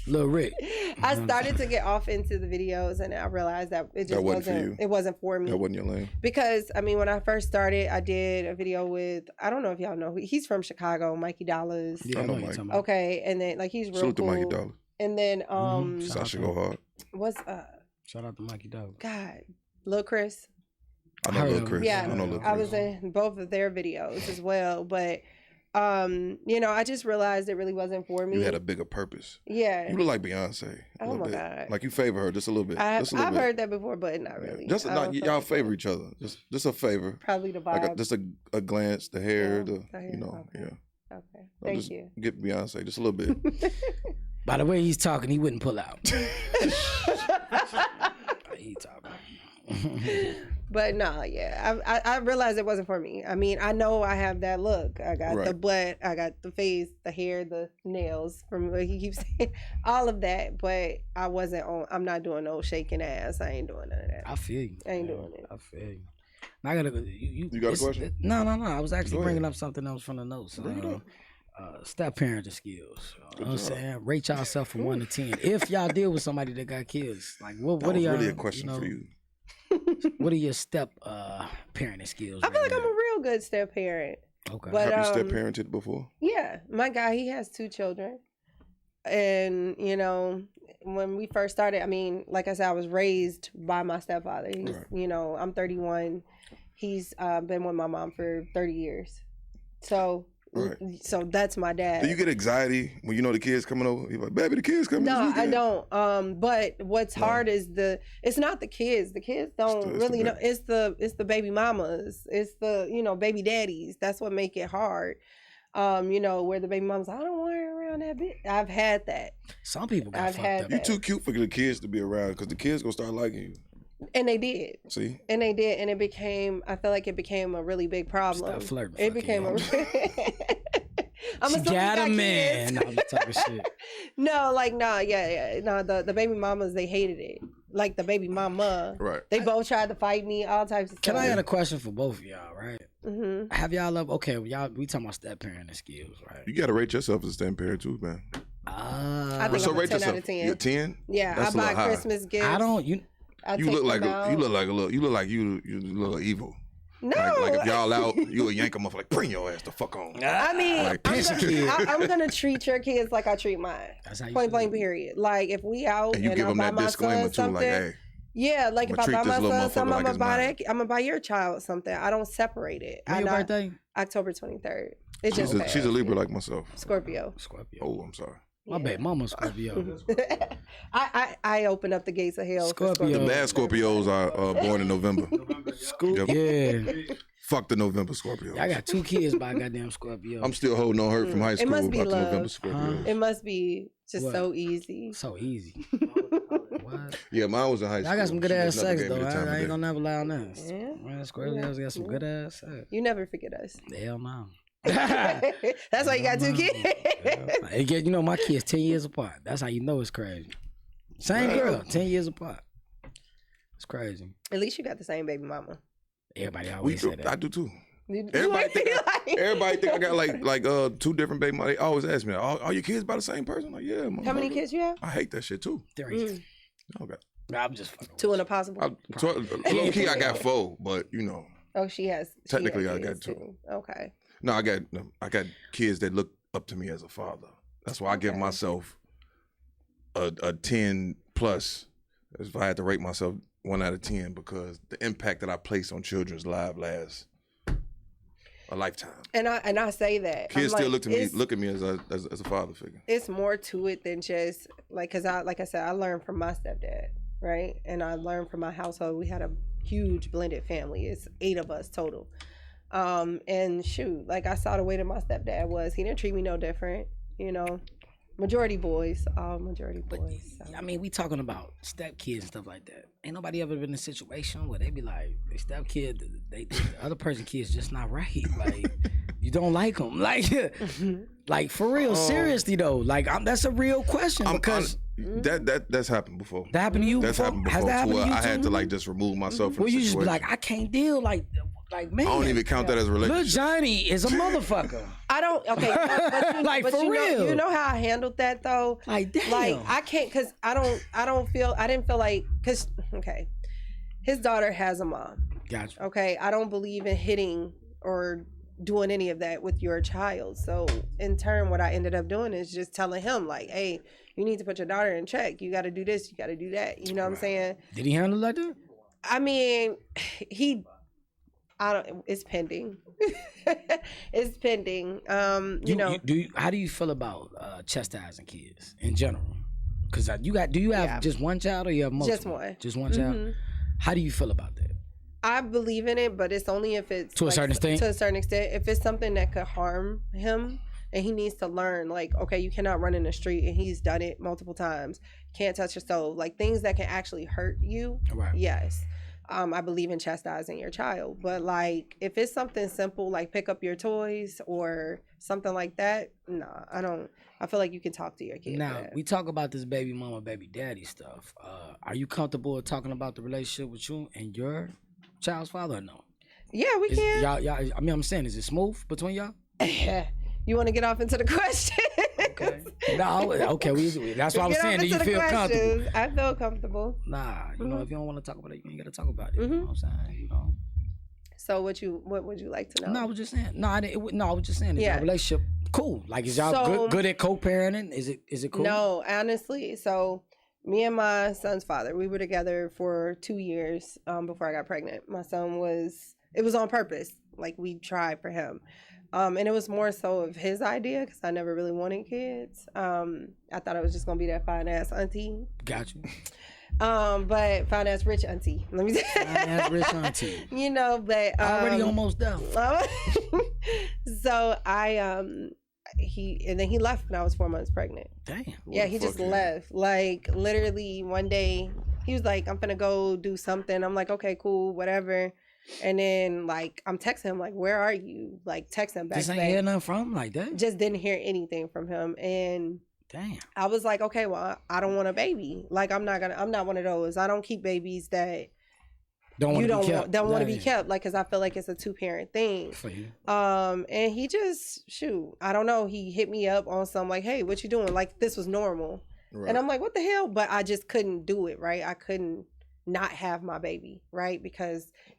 Lil Rick. I started to get off into the videos, and I realized that it just That wasn't for wasn't. you. It wasn't for me. That wasn't your lane. Because I mean, when I first started, I did a video with, I don't know if y'all know, he's from Chicago, Mikey Dollars. Yeah, I know what you're Mike. talking about. Okay, and then like he's real Salute cool. to Mikey Dollar. And then Mhm. Sasha go hard. what's Shout out to Mikey Dog. God, Lil Chris. I know heard Lil of him. Chris. Yeah, I know Lil Chris. I was in both of their videos as well, but you know, I just realized it really wasn't for me. You had a bigger purpose. Yeah. You look like Beyonce. a Oh little my bit. God. Like you favor her just a little bit. Just a little I've bit. heard that before, but not Yeah. really. Just I not, don't fuck y'all with favor that. each other. Just a favor. Probably the Like vibe. just a glance, the hair, Yeah, the the hair, you know, okay. yeah. Okay. I'll Thank just you. Get Beyonce just a little bit. By the way he's talking, he wouldn't pull out. He talking. But no, yeah, I realized it wasn't for me. I mean, I know I have that look. I got the Right. butt, I got the face, the hair, the nails. From what he keeps saying, all of that. But I wasn't on. I'm not doing no shaking ass. I ain't doing none of that. I feel you. I ain't doing it. I feel you. Now I gotta. You You got a it's- question? No. I was actually Go ahead. bringing up something else from the notes. Bring it up. Step parenting skills. You know what I'm job. saying? Rate yourself from 1 to 10. If y'all deal with somebody that got kids, like what That are was y'all? really a question you know, for you. What are your step parenting skills? I feel like right I'm a real good step parent. now? Okay. but, Have you step um, parented before? Yeah, my guy, he has 2 children. And, you know, when we first started, I mean, like I said, I was raised by my stepfather. He's, Right. you know, I'm 31. He's been with my mom for 30 years. So, Right. so that's my dad. Do you get anxiety when you know the kids coming over? You're like, baby, the kids coming. No, this I weekend." don't. But what's No. hard is it's not the kids. The kids don't it's the really know. baby. It's the baby mamas. It's the, you know, baby daddies. That's what make it hard. You know, where the baby mama's, I don't want her around that bitch. I've had that. Some people got I've fucked had up. You too cute for the kids to be around because the kids gonna start liking you. And they did. See, And they did. And it became, I feel like it became a really big problem. Stop flirting. It fuck became you. I'm She assuming got you a man. kids. No, I'm just talking shit. No, like, no, yeah. No, the baby mamas, they hated it. Like the baby mama. right? They both tried to fight me, all types of Can stuff. I add a question for both of y'all, right? Mm-hmm. Have y'all ever, okay, y'all, we talking about step parenting skills, right? You gotta rate yourself as a step parent too, man. I think So I'm a rate 10 out yourself. of 10. You're a 10. Yeah, That's a I little buy high. Christmas gifts. I don't, you, I You take look like them a, out. you look like a little. You look like you look evil. No. Like if y'all out, you would yank them off like bring your ass the fuck on. I mean, Like, I'm pinch a gonna, kid. I'm gonna treat your kids like I treat mine. That's how you Point should blank do it. period. Like if we out And you give I them buy that my disclaimer son too, something, like, hey, yeah, like if I'ma I treat buy this my little son motherfucker something, like I'm it's gonna buy mine. that. I'm gonna buy your child something. I don't separate it. When your birthday? October 23rd. It she's just she's a Libra like myself. Scorpio. Scorpio. Oh, I'm sorry. My baby mama's Scorpio. I open up the gates of hell. For Scorpio. The bad Scorpios are born in November. Yep. Yeah. Fuck the November Scorpios. I got 2 kids by goddamn Scorpio. I'm still holding on hurt from high It school must be about the love. November Scorpios. It must be just What? so easy. so easy. What? Yeah, mine was in high school. I got some good She ass just never sex gave me though. the time I of ain't day. gonna never lie on that. Yeah. Man, Scorpios got some good ass sex. You never forget us. Hell no. That's why you got 2 kids. Hey, you know my kids 10 years apart. That's how you know it's crazy. Same Wow. girl, 10 years apart. It's crazy. At least you got the same baby mama. Everybody We always do, say that. I do too. You- Everybody think like- Everybody think I got like 2 different baby mothers. They always ask me, "Are your kids by the same person?" Like, yeah. How many motherfucker. kids you have? I hate that shit too. 3. Okay. I'm just fucking. 2 and a possible. Low key, I got 4, but you know, Oh, she has. Technically, I has got kids, 2. too. Okay. no, I got kids that look up to me as a father. That's why I give Okay. myself a 10 plus. If I had to rate myself 1 out of 10, because the impact that I place on children's lives lasts a lifetime. And I say that Kids I'm still like, look at me as a father figure. It's more to it than just like, cause like I said, I learned from my stepdad, right? And I learned from my household. We had a huge blended family. It's 8 of us total. And shoot, like I saw the way that my stepdad was. He didn't treat me no different, you know. Majority boys, all majority boys. So. I mean, we talking about step kids and stuff like that. Ain't nobody ever been in a situation where they be like, they step kid, the other person kid's just not right. Like, you don't like them. Like for real, seriously though. Like, that's a real question because That's happened before. that happened to you That's before. happened Has before. that to happened where to you I had too? to like just remove myself from Well, the you just be situation. like, I can't deal. Like, Like, man, I don't even count that as a Lil relationship. Johnny is a motherfucker. I don't. Okay, but Like, but for real. You know how I handled that though. Like, damn. Like I can't because I didn't feel like because okay, his daughter has a mom. Gotcha. Okay, I don't believe in hitting or doing any of that with your child. So in turn, what I ended up doing is just telling him like, hey, you need to put your daughter in check. You got to do this. You got to do that. You know what I'm saying? Did he handle it like that? I mean, it's pending. It's pending. How do you feel about chastising kids in general? Because do you have just one child or you have multiple? Just one. Just one child. Mhm. How do you feel about that? I believe in it, but it's only if it's To a certain extent? To a certain extent. If it's something that could harm him and he needs to learn, like, okay, you cannot run in the street, and he's done it multiple times. Can't touch your stove. Like things that can actually hurt you. Right. Yes. I believe in chastising your child. But like if it's something simple like pick up your toys or something like that, no, I don't. I feel like you can talk to your kid. Now, we talk about this baby mama, baby daddy stuff. Are you comfortable with talking about the relationship with you and your child's father or no? Yeah, we can. Y'all, I mean, I'm saying, is it smooth between y'all? You want to get off into the question? Okay. No, okay. That's what I was saying. Do you feel comfortable? I feel comfortable. Nah, you know, if you don't want to talk about it, you ain't got to talk about it. You know what I'm saying? You know. So what would you like to know? No, I was just saying. No, I was just saying. Is your relationship cool? Like, is y'all good at co-parenting? Is it cool? No, honestly. So me and my son's father, we were together for 2 years before I got pregnant. My son it was on purpose. Like we tried for him. And it was more so of his idea because I never really wanted kids. I thought I was just gonna be that fine ass auntie. Got you. But fine ass rich auntie. Let me say. Fine ass rich auntie. You know, but already almost done. So he left when I was 4 months pregnant. Damn. Yeah, he just left. Like literally one day he was like, I'm gonna go do something. I'm like, okay, cool, whatever. And then like I'm texting him like, where are you? Like text him back. Just ain't hear nothing from him like that. Just didn't hear anything from him. And damn. I was like, okay, well, I don't want a baby. Like I'm not one of those. I don't keep babies that don't want to be kept. Like, cause I feel like it's a 2-parent thing. For you. And he just I don't know. He hit me up on some like, hey, what you doing? Like this was normal. Right. And I'm like, what the hell? But I just couldn't do it. Right. I couldn't not have my baby. Right.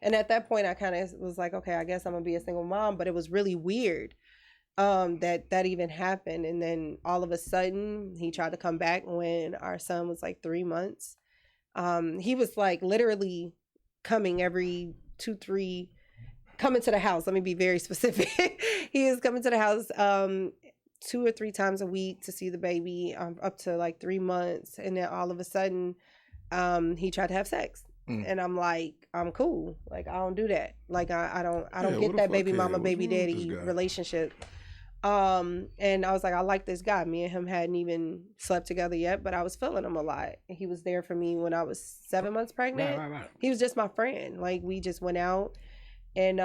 And at that point I kind of was like, okay, I guess I'm gonna be a single mom, but it was really weird. That even happened. And then all of a sudden he tried to come back when our son was like 3 months. He was like literally coming every 2-3 coming to the house. Let me be very specific. He is coming to the house 2 or 3 times a week to see the baby up to like 3 months. And then all of a sudden he tried to have sex. And I'm like, I'm cool. Like I don't do that. Like I don't get that baby mama, baby daddy relationship. And I was like, I like this guy. Me and him hadn't even slept together yet, but I was feeling him a lot. He was there for me when I was 7 months pregnant. Right. He was just my friend. Like we just went out and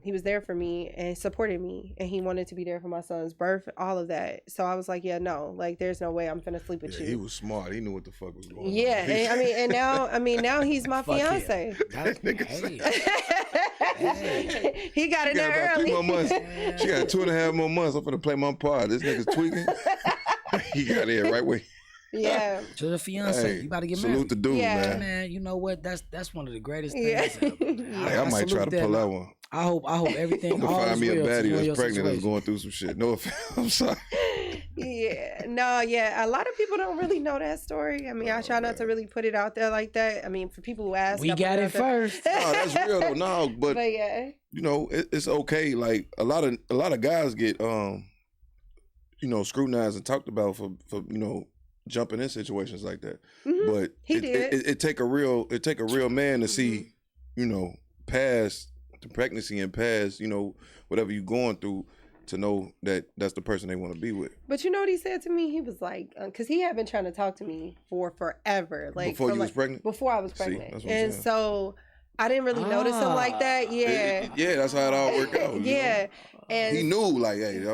he was there for me and supported me, and he wanted to be there for my son's birth, all of that. So I was like, yeah, no, like there's no way I'm finna sleep with you. He was smart. He knew what the fuck was going on. Yeah, and now he's my fiance. He got it there early. 2 more months. She got 2.5 more months. I'm finna play my part. This nigga's tweaking. He got here right way. Yeah. To the fiance, you about to get married. Salute the dude, man. Man, you know what? That's one of the greatest things ever. I might try to pull that one. I hope everything. I'm gonna find me a baddie that's pregnant that's going through some shit. No offense. I'm sorry. Yeah. No, yeah. A lot of people don't really know that story. I mean, I try not to really put it out there like that. I mean, for people who ask, we got it first. No, that's real though. No, but yeah. You know, it's okay. Like a lot of guys get scrutinized and talked about for jumping in situations like that. Mm-hmm. But it take a real man to see, past the pregnancy and past, whatever you're going through, to know that that's the person they want to be with. But you know what he said to me? He was like, because he had been trying to talk to me for forever. Like before you was pregnant? Before I was pregnant. And so I didn't really notice him like that. Yeah. Yeah, that's how it all worked out. Yeah. And he knew, like, hey,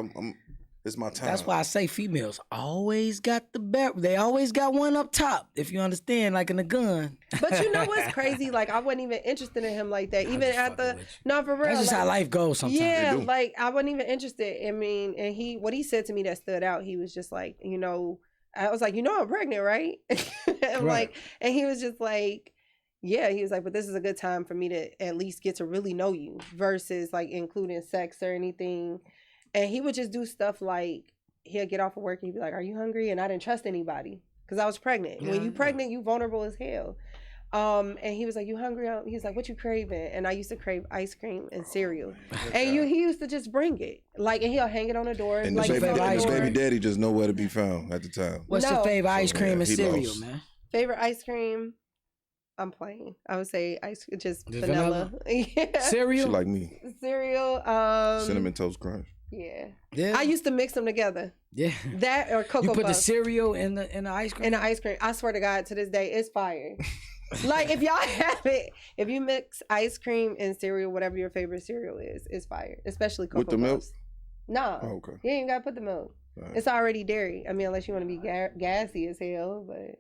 It's my time. That's why I say females always got the better. They always got one up top, if you understand, like in a gun. But you know what's crazy? Like I wasn't even interested in him like that. I'm Even just at the fucking with you. no for real. That's just like, how life goes sometimes. yeah, They do. like I wasn't even interested. I mean, and what he said to me that stood out, he was just like, I was like, I'm pregnant, right? Right. I'm like, and he was just like, yeah, he was like, but this is a good time for me to at least get to really know you versus like including sex or anything. And he would just do stuff like he'll get off of work and he'd be like, are you hungry? And I didn't trust anybody because I was pregnant. When you pregnant, you vulnerable as hell. And he was like, you hungry? He was like, what you craving? And I used to crave ice cream and cereal. And he used to just bring it. Like, and he'll hang it on the door. And like, the favorite ice baby cream. daddy just know where to be found at the time. What's No. your favorite ice So, cream yeah, and he cereal, lost. man? Favorite ice cream? I'm playing. I would say just Just vanilla. Yeah. She Cereal? like me. Cereal. Cinnamon Toast Crunch. Yeah. Yeah. I used to mix them together. Yeah. That or Cocoa You put the Puffs cereal in the ice cream? in the ice cream. I swear to God, to this day, it's fire. Like if y'all have it, if you mix ice cream and cereal, whatever your favorite cereal is, it's fire. Especially Cocoa With the milk? Puffs. Nah, Oh, okay. you ain't gotta put the milk. All right. It's already dairy. I mean, unless you want to be gassy as hell, but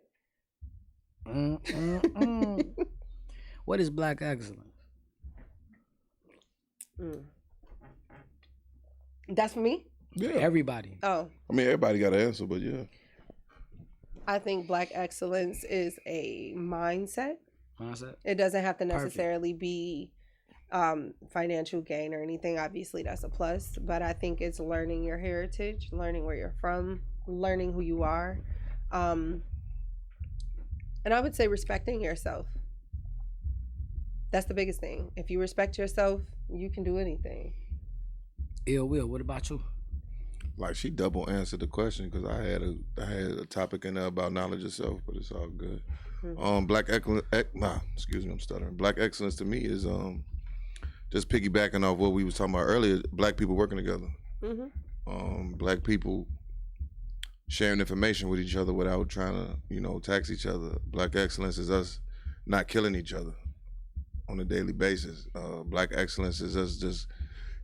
What is black excellence? that's for me. Yeah. Everybody. Oh, I mean, everybody got an answer, but yeah. I think black excellence is a mindset. Mindset? It doesn't have to Perfect. necessarily be financial gain or anything. Obviously, that's a plus. But I think it's learning your heritage, learning where you're from, learning who you are. And I would say respecting yourself. That's the biggest thing. If you respect yourself, you can do anything. Ill Will, what about you? Like she double answered the question because I had a topic in there about knowledge of self, but it's all good. Black excellence, I'm stuttering. Black excellence to me is just piggybacking off what we was talking about earlier. Black people working together. Black people sharing information with each other without trying to tax each other. Black excellence is us not killing each other on a daily basis. Black excellence is us just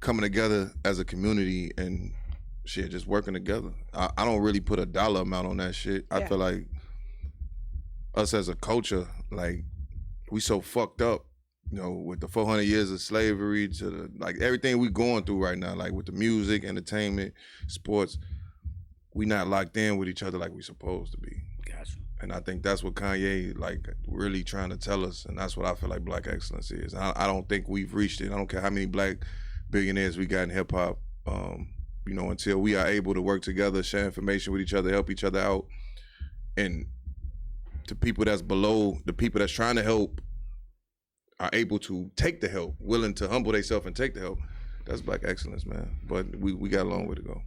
coming together as a community and shit, just working together. I don't really put a dollar amount on that shit. I feel like us as a culture, like we so fucked up, with the 400 years of slavery to the, everything we going through right now, like with the music, entertainment, sports, we not locked in with each other like we supposed to be. Gotcha. And I think that's what Kanye really trying to tell us, and that's what I feel like black excellence is. I don't think we've reached it. I don't care how many black billionaires we got in hip hop. Until we are able to work together, share information with each other, help each other out, and the people that's below, the people that's trying to help are able to take the help, willing to humble themselves and take the help. That's black excellence, man. But we got a long way to go.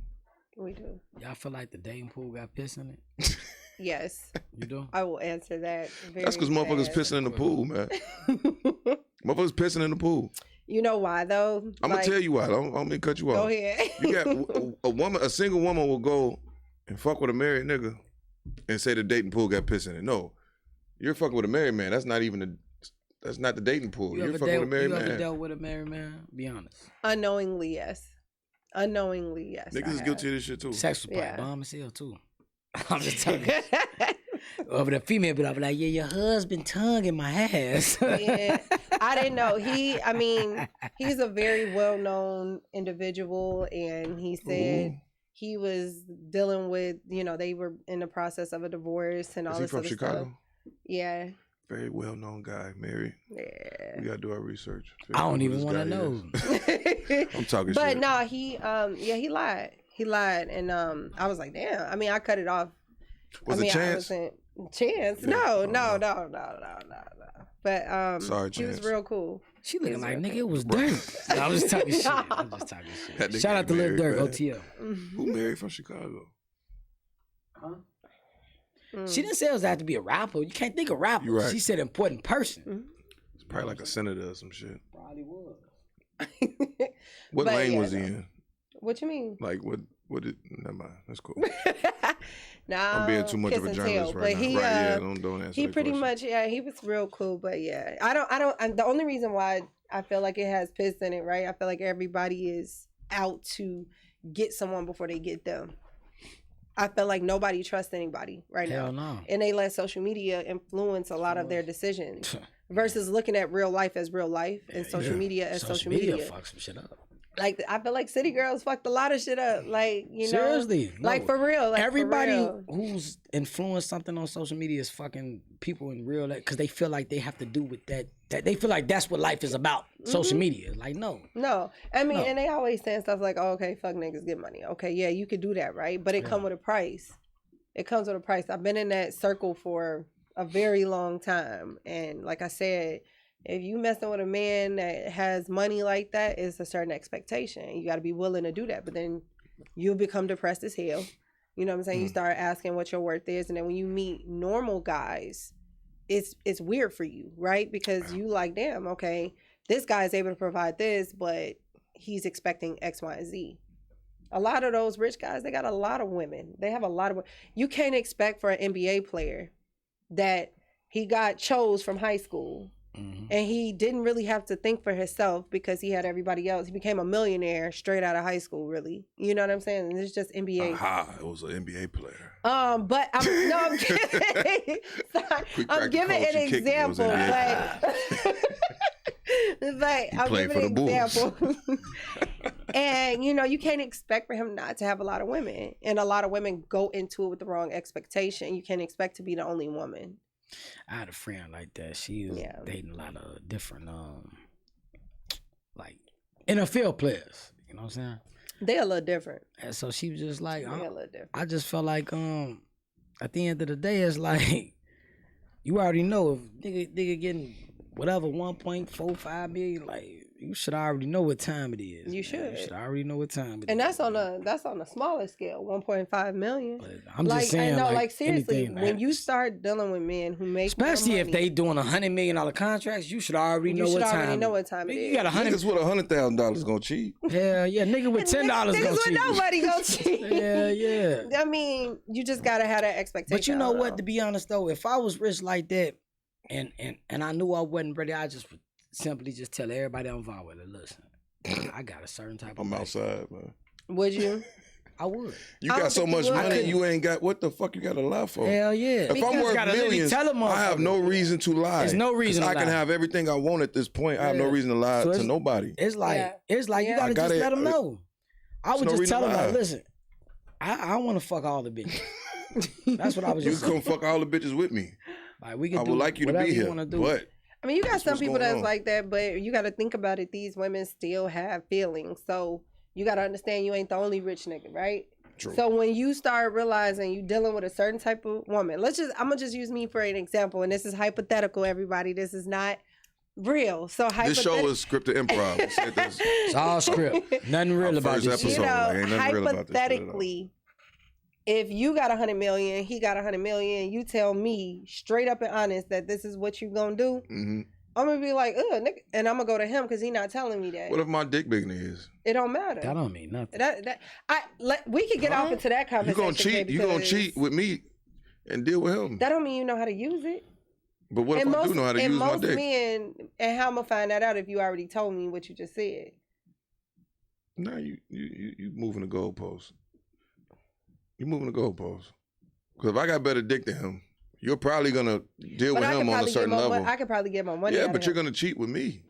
We do. Y'all feel like the dating pool got piss in it? Yes. You do? I will answer that. That's because motherfuckers pissing in the pool, man. Motherfuckers pissing in the pool. You know why though? I'm gonna tell you why. I don't mean to cut you off. Go ahead. You got a single woman will go and fuck with a married nigga and say the dating pool got piss in it. No, you're fucking with a married man. That's not the dating pool. You're fucking with a married You ever man. dealt with a married man? Be honest. Unknowingly, yes. Unknowingly, yes. Niggas is guilty of this shit too. Sex was probably Yeah. bomb as hell too. I'm just talking. Over the female, but I'll be like, yeah, your husband tongue in my ass. Yeah. I didn't know. He's a very well-known individual, and he said Ooh. he was dealing with, they were in the process of a divorce and all Is he this from other Chicago? stuff. Yeah. Very well known guy, married. Yeah. We gotta do our research. I don't Figure out even who want to this guy know. is. I'm talking But shit. no, he lied. He lied, and I was like, damn. I mean, I cut it off. Was it Chance? Chance? Yeah. No. Oh, no. But Sorry, he was Chance. real cool. She looking It's like, okay. nigga, it was dirt. No, I'm just talking shit. I'm just talking That shit. nigga Shout out to Lil married, Durk, man. OTL. Who married from Chicago? She didn't say it was have to be a rapper. You can't think of rapper. You right. She said important person. It's probably like a senator or some shit. Probably was. What But lane yeah, was he no. in? What you mean? Like what did never mind. That's cool. Nah, I'm being too much of a kiss and journalist tell, right but now. he, Right, yeah, don't answer he that pretty question. much, he was real cool, but yeah, I don't. The only reason why I feel like it has piss in it, right? I feel like everybody is out to get someone before they get them. I feel like nobody trusts anybody right Hell now. no. And they let social media influence a lot of their decisions versus looking at real life as real life and social media as social media. Fuck some shit up. Like, I feel like city girls fucked a lot of shit up. Like, you know, Seriously, no. like for real. Like Everybody for real. who's influenced something on social media is fucking people in real life because they feel like they have to do with that. That they feel like that's what life is about. Social media, like no. I mean, No. and they always saying stuff like, "Oh, okay, fuck niggas, get money." Okay, yeah, you could do that, right? But it come with a price. It comes with a price. I've been in that circle for a very long time, and like I said, if you messing with a man that has money like that, it's a certain expectation. You got to be willing to do that. But then you'll become depressed as hell. You know what I'm saying? You start asking what your worth is, and then when you meet normal guys, it's weird for you, right? Because you like, damn, okay, this guy is able to provide this, but he's expecting X, Y, and Z. A lot of those rich guys, they got a lot of women. They have a lot of. You can't expect for an NBA player that he got chose from high school. And he didn't really have to think for himself because he had everybody else. He became a millionaire straight out of high school, really. You know what I'm saying? And it's just NBA. It was an NBA player. But I'm kidding. I'm giving an example. I'm giving an example. And you can't expect for him not to have a lot of women. And a lot of women go into it with the wrong expectation. You can't expect to be the only woman. I had a friend like that. She was dating a lot of different, like NFL players. You know what I'm saying? They're a little different. And so she was just like, They're a little different. I just felt like, at the end of the day, it's like you already know if nigga getting whatever 1.45 million, like you should already know what time it is. You should. You should already know what time it is. And that's on a smaller scale, 1.5 million. But I'm just saying, like seriously, anything, when you start dealing with men who make especially if money, they doing $100 million contracts, you should already know what time. It is. You got Niggas with $100,000 gonna cheat. Hell yeah, nigga with $10 gonna cheat. Niggas with nobody gonna cheat. Yeah. I mean, you just gotta have that expectation. But you know what? To be honest though, if I was rich like that, and I knew I wasn't ready, I just would simply just tell everybody I'm involved with it. Listen, I got a certain type of. I'm outside, man. Would you? I would. You got so much money, you ain't got what the fuck you got to lie for? Hell yeah. If I'm worth millions, I have no reason to lie. There's no reason to lie. I can have everything I want at this point. I have no reason to lie to nobody. It's like you gotta just let them know. I would just tell them, like, listen, I want to fuck all the bitches. That's what I was just saying. You can fuck all the bitches with me. Like, we can I would like you to be here, but I mean, you got some people that's like that, but you got to think about it. These women still have feelings. So you got to understand you ain't the only rich nigga, right? True. So when you start realizing you dealing with a certain type of woman, I'm going to just use me for an example. And this is hypothetical, everybody. This is not real. So this show is scripted improv. It's all script. Nothing real about this. Episode, ain't nothing real about this hypothetically, if you got 100 million, he got 100 million, you tell me straight up and honest that this is what you gonna do, I'm gonna be like, ugh, nigga, and I'm gonna go to him because he not telling me that. What if my dick big is? It don't matter. That don't mean nothing. We could get off into that conversation. You gonna cheat? You gonna cheat with me and deal with him? That don't mean you know how to use it. But what if I do know how to use my dick? And most men, and how I'm gonna find that out if you already told me what you just said? No, you moving the goalpost. You moving the goalpost. Because if I got better dick than him, you're probably gonna deal with him on a certain level. I could probably get my money. Yeah, but you're gonna cheat with me.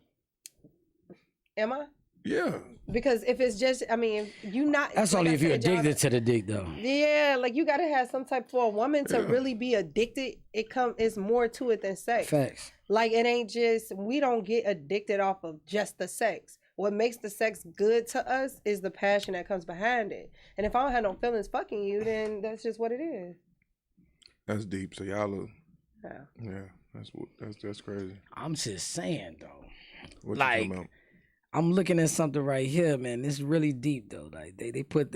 Am I? Yeah. Because if it's just, I mean, you not. That's only if you're addicted to the dick, though. Yeah, like you gotta have some type for a woman to really be addicted. It's more to it than sex. Facts. Like it ain't just, we don't get addicted off of just the sex. What makes the sex good to us is the passion that comes behind it. And if I don't have no feelings fucking you, then that's just what it is. That's deep. So y'all look. Yeah, that's crazy. I'm just saying though. What like, you talking about? I'm looking at something right here, man. It's really deep though. Like they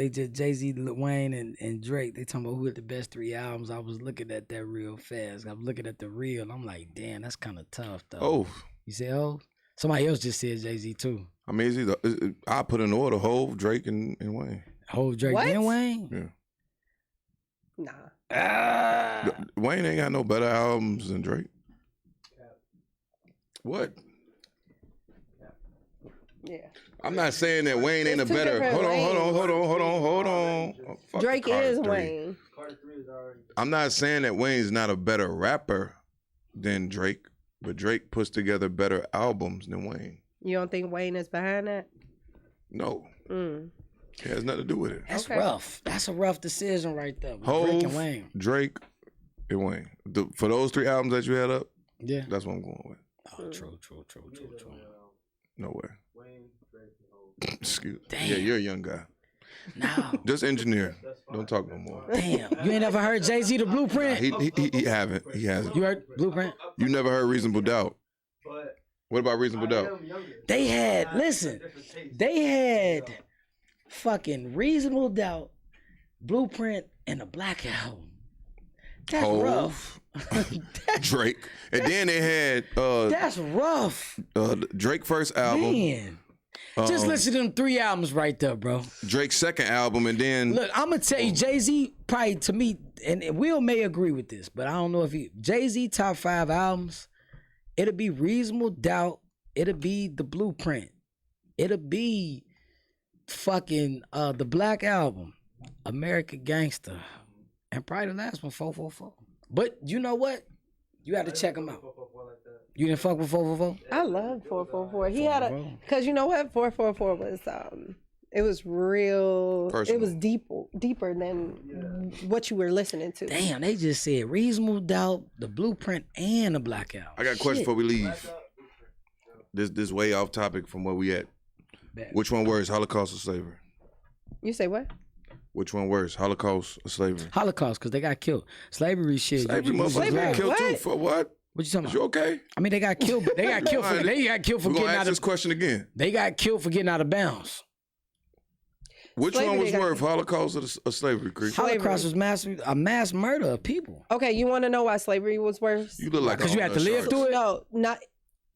just Jay-Z, Lil Wayne, and Drake. They talking about who had the best 3 albums. I was looking at that real fast. I'm looking at the reel. I'm like, damn, that's kind of tough though. Oh. You say oh? Somebody else just said Jay-Z too. I mean, it's either I put in order Hove, Drake, and Wayne. Hove, Drake, and Wayne? Yeah. Nah. Wayne ain't got no better albums than Drake. What? Yeah. I'm not saying that Wayne ain't a It's two better. different Hold on. lanes. Fuck Drake Carter is 3. Wayne. I'm not saying that Wayne's not a better rapper than Drake, but Drake puts together better albums than Wayne. You don't think Wayne is behind that? No, Mm. it has nothing to do with it. That's Okay. rough. That's a rough decision right there. With Drake and Hov, Wayne. Drake, and Wayne. For those 3 albums that you had up, Yeah. that's what I'm going with. Oh, true. No way. Excuse. Damn. Yeah, you're a young guy. No. Just engineer. Don't talk no more. Damn. You ain't never heard Jay-Z the Blueprint? He haven't. He hasn't. You heard Blueprint? You never heard Reasonable Doubt. What about Reasonable Doubt? They had, listen, they had fucking Reasonable Doubt, Blueprint, and a Black Album. That's rough. Drake. And then they had That's rough. Drake first album. Man. Just listen to them 3 albums right there, bro. Drake's second album, and then Look, I'm gonna tell you, Jay-Z probably to me, and Will may agree with this, but I don't know if Jay-Z top 5 albums, it'll be Reasonable Doubt, it'll be the Blueprint, it'll be fucking the Black Album, American Gangster, and probably the last one, 444. But you know what? You got to check them out. You didn't fuck with 444? I love 444. He had a, because you know what? 444 was, it was real, Personal. it was deeper than what you were listening to. Damn, they just said Reasonable Doubt, the Blueprint, and the Black Album. I got a question Shit. before we leave. This way off topic from where we at. Bet. Which one worse, Holocaust or slavery? You say what? Which one worse, Holocaust or slavery? Holocaust, because they got killed. Slavery shit. Slavery you- motherfuckers got killed too. What? For what? What you talking Is about? you okay? I mean, they got killed. But they got killed for. They got killed for We're getting gonna out ask this of. question again. They got killed for getting out of bounds. Which Slavery, one was they got worse, Holocaust or slavery, Creek? Holocaust was a mass murder of people. Okay, you want to know why slavery was worse? You look like Because you had to live through through it. No, not.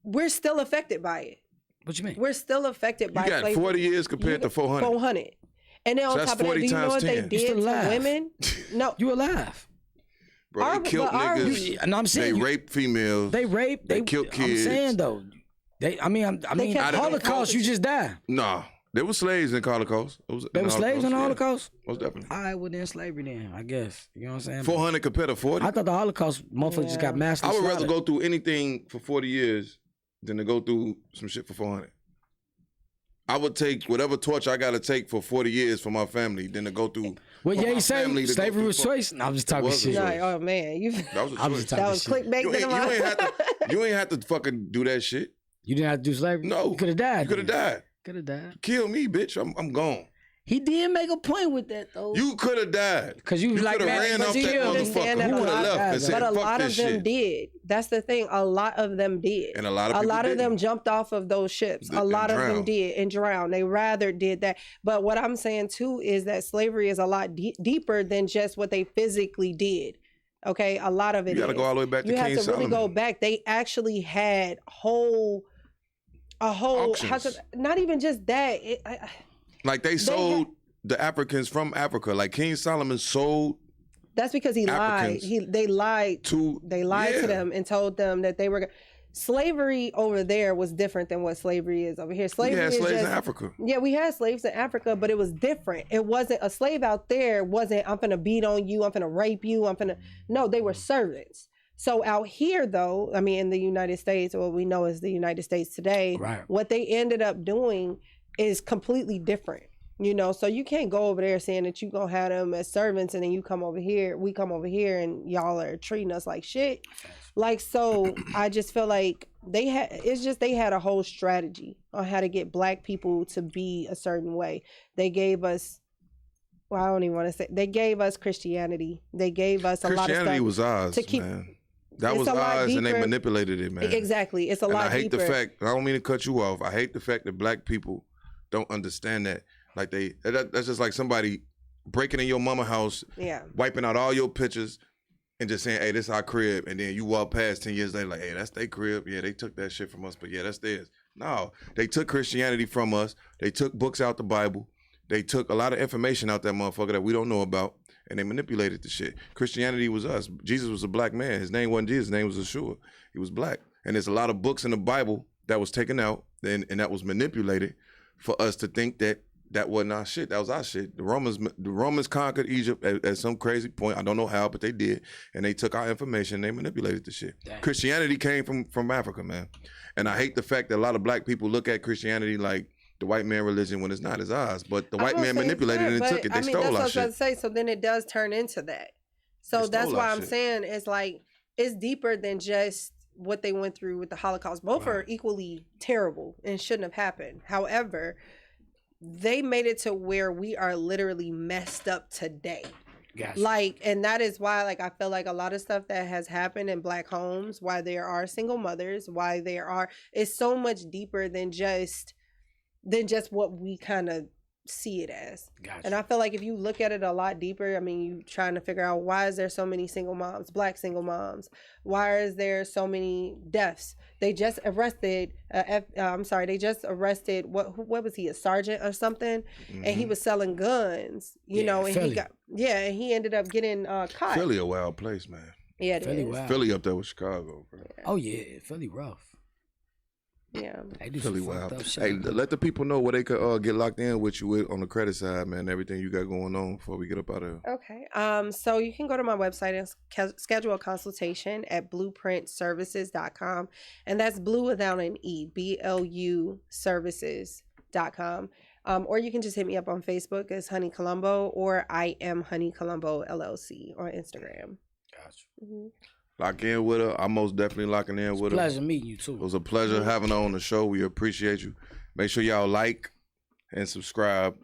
We're still affected by it. What you mean? We're still affected by You got slavery. 40 years compared to 400. 400. And then on that's top of that, 40 do you know times what 10. they You did still to alive. women? No. You alive? Bro, Our- they killed but our- niggas. And I'm They saying raped females. They raped. They killed I'm kids. saying though, I mean, They kept- Holocaust. You just die. Nah, there were slaves in Holocaust. There were slaves in the yeah. Holocaust. Most definitely. All right, well then slavery then, I guess. You know what I'm saying? 400 compared to 40. I thought the Holocaust motherfuckers just got massacred. I would rather go through anything for 40 years than to go through some shit for 400. I would take whatever torch I got to take for 40 years for my family than to go through. Well, for yeah, my you say family to go slavery through was for- choice. No, I'm just talking It was a shit. No, choice. oh man, you That was a I'm choice. just talking that was shit. clickbait. You ain't have to fucking do that shit. You didn't have to do slavery. No. You could have died. You could have died. Could have died. Kill me, bitch. I'm gone. He did make a point with that though. You could have died. 'Cause you like, could have man, ran but off you that understand motherfucker. that You a could have lot- left and said, But a fuck lot this of them shit. did. That's the thing. A lot of them did. And a lot of people of them didn't. jumped off of those ships. A And lot of them drowned. did and drowned. They rather did that. But what I'm saying too is that slavery is a lot deeper than just what they physically did. Okay, a lot of it. You got to is. go all the way back to You have King to really Solomon. go back. They actually had a whole. Auctions. Not even just that. Like they sold the Africans from Africa. Like King Solomon sold That's because he lied. Africans They lied. to. They lied Yeah. to them and told them that they were. Slavery over there was different than what slavery is over here. We Slavery had is slaves just, in Africa. Yeah, we had slaves in Africa, but it was different. It wasn't a slave out there. Wasn't I'm finna beat on you. I'm finna rape you. No, they were servants. So out here, though, I mean, in the United States, or what we know as the United States today, Right. what they ended up doing is completely different. You know, so you can't go over there saying that you gonna have them as servants, and then we come over here, and y'all are treating us like shit. Like, so I just feel like they had a whole strategy on how to get black people to be a certain way. They gave us, well, I don't even want to say, they gave us Christianity. They gave us a lot of Christianity stuff. was ours, to keep- man. That It's was a lot ours, and they deeper. manipulated it, man. Exactly. It's a And lot I hate deeper. the fact. I don't mean to cut you off. I hate the fact that black people don't understand that. Like that's just like somebody breaking in your mama house, Yeah. wiping out all your pictures, and just saying, "Hey, this our crib," and then you walk past 10 years later, like, "Hey, that's their crib. Yeah, they took that shit from us, but yeah, that's theirs." No, they took Christianity from us. They took books out the Bible. They took a lot of information out that motherfucker that we don't know about, and they manipulated the shit. Christianity was us. Jesus was a black man. His name wasn't Jesus. His name was Yeshua. He was black. And there's a lot of books in the Bible that was taken out and that was manipulated for us to think that wasn't our shit. That was our shit. The Romans conquered Egypt at some crazy point. I don't know how, but they did. And they took our information and they manipulated the shit. Damn. Christianity came from Africa, man. And I hate the fact that a lot of black people look at Christianity like the white man religion when it's not as ours. But the white man manipulated it and took it. They stole our shit. That's what I was about to say. So then it does turn into that. So that's why I'm saying it's like, it's deeper than just what they went through with the Holocaust. Both are equally terrible and shouldn't have happened. However, they made it to where we are literally messed up today. Gotcha. Like, and that is why, like, I feel like a lot of stuff that has happened in black homes, why there are single mothers, why there are, it's so much deeper than just what we kind of see it as. Gotcha. And I feel like if you look at it a lot deeper, I mean, you trying to figure out, why is there so many single moms, black single moms? Why is there so many deaths? They just arrested they just arrested what was he, a sergeant or something? Mm-hmm. And he was selling guns, you know, and Philly. And he ended up getting caught. Philly a wild place, man. Yeah, it Philly is. wild. Philly up there with Chicago, bro. Yeah. Oh yeah, Philly rough. Yeah, they do Philly some wild. fucked up shit. Hey, let the people know where they could get locked in with you with on the credit side, man. Everything you got going on before we get up out of here. Okay. So you can go to my website and schedule a consultation at blueprintservices.com. And that's blue without an E, BLU services.com. Or you can just hit me up on Facebook as Honey Colombo, or I am Honey Colombo LLC on Instagram. Gotcha. Mm-hmm. Lock in with her. I'm most definitely locking in with her. Pleasure meeting you too. It was a pleasure having her on the show. We appreciate you. Make sure y'all like and subscribe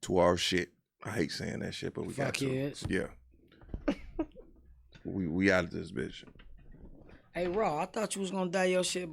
to our shit. I hate saying that shit, but we got to. Kids. Yeah. we out of this bitch. Hey, Raw, I thought you was gonna die your shit.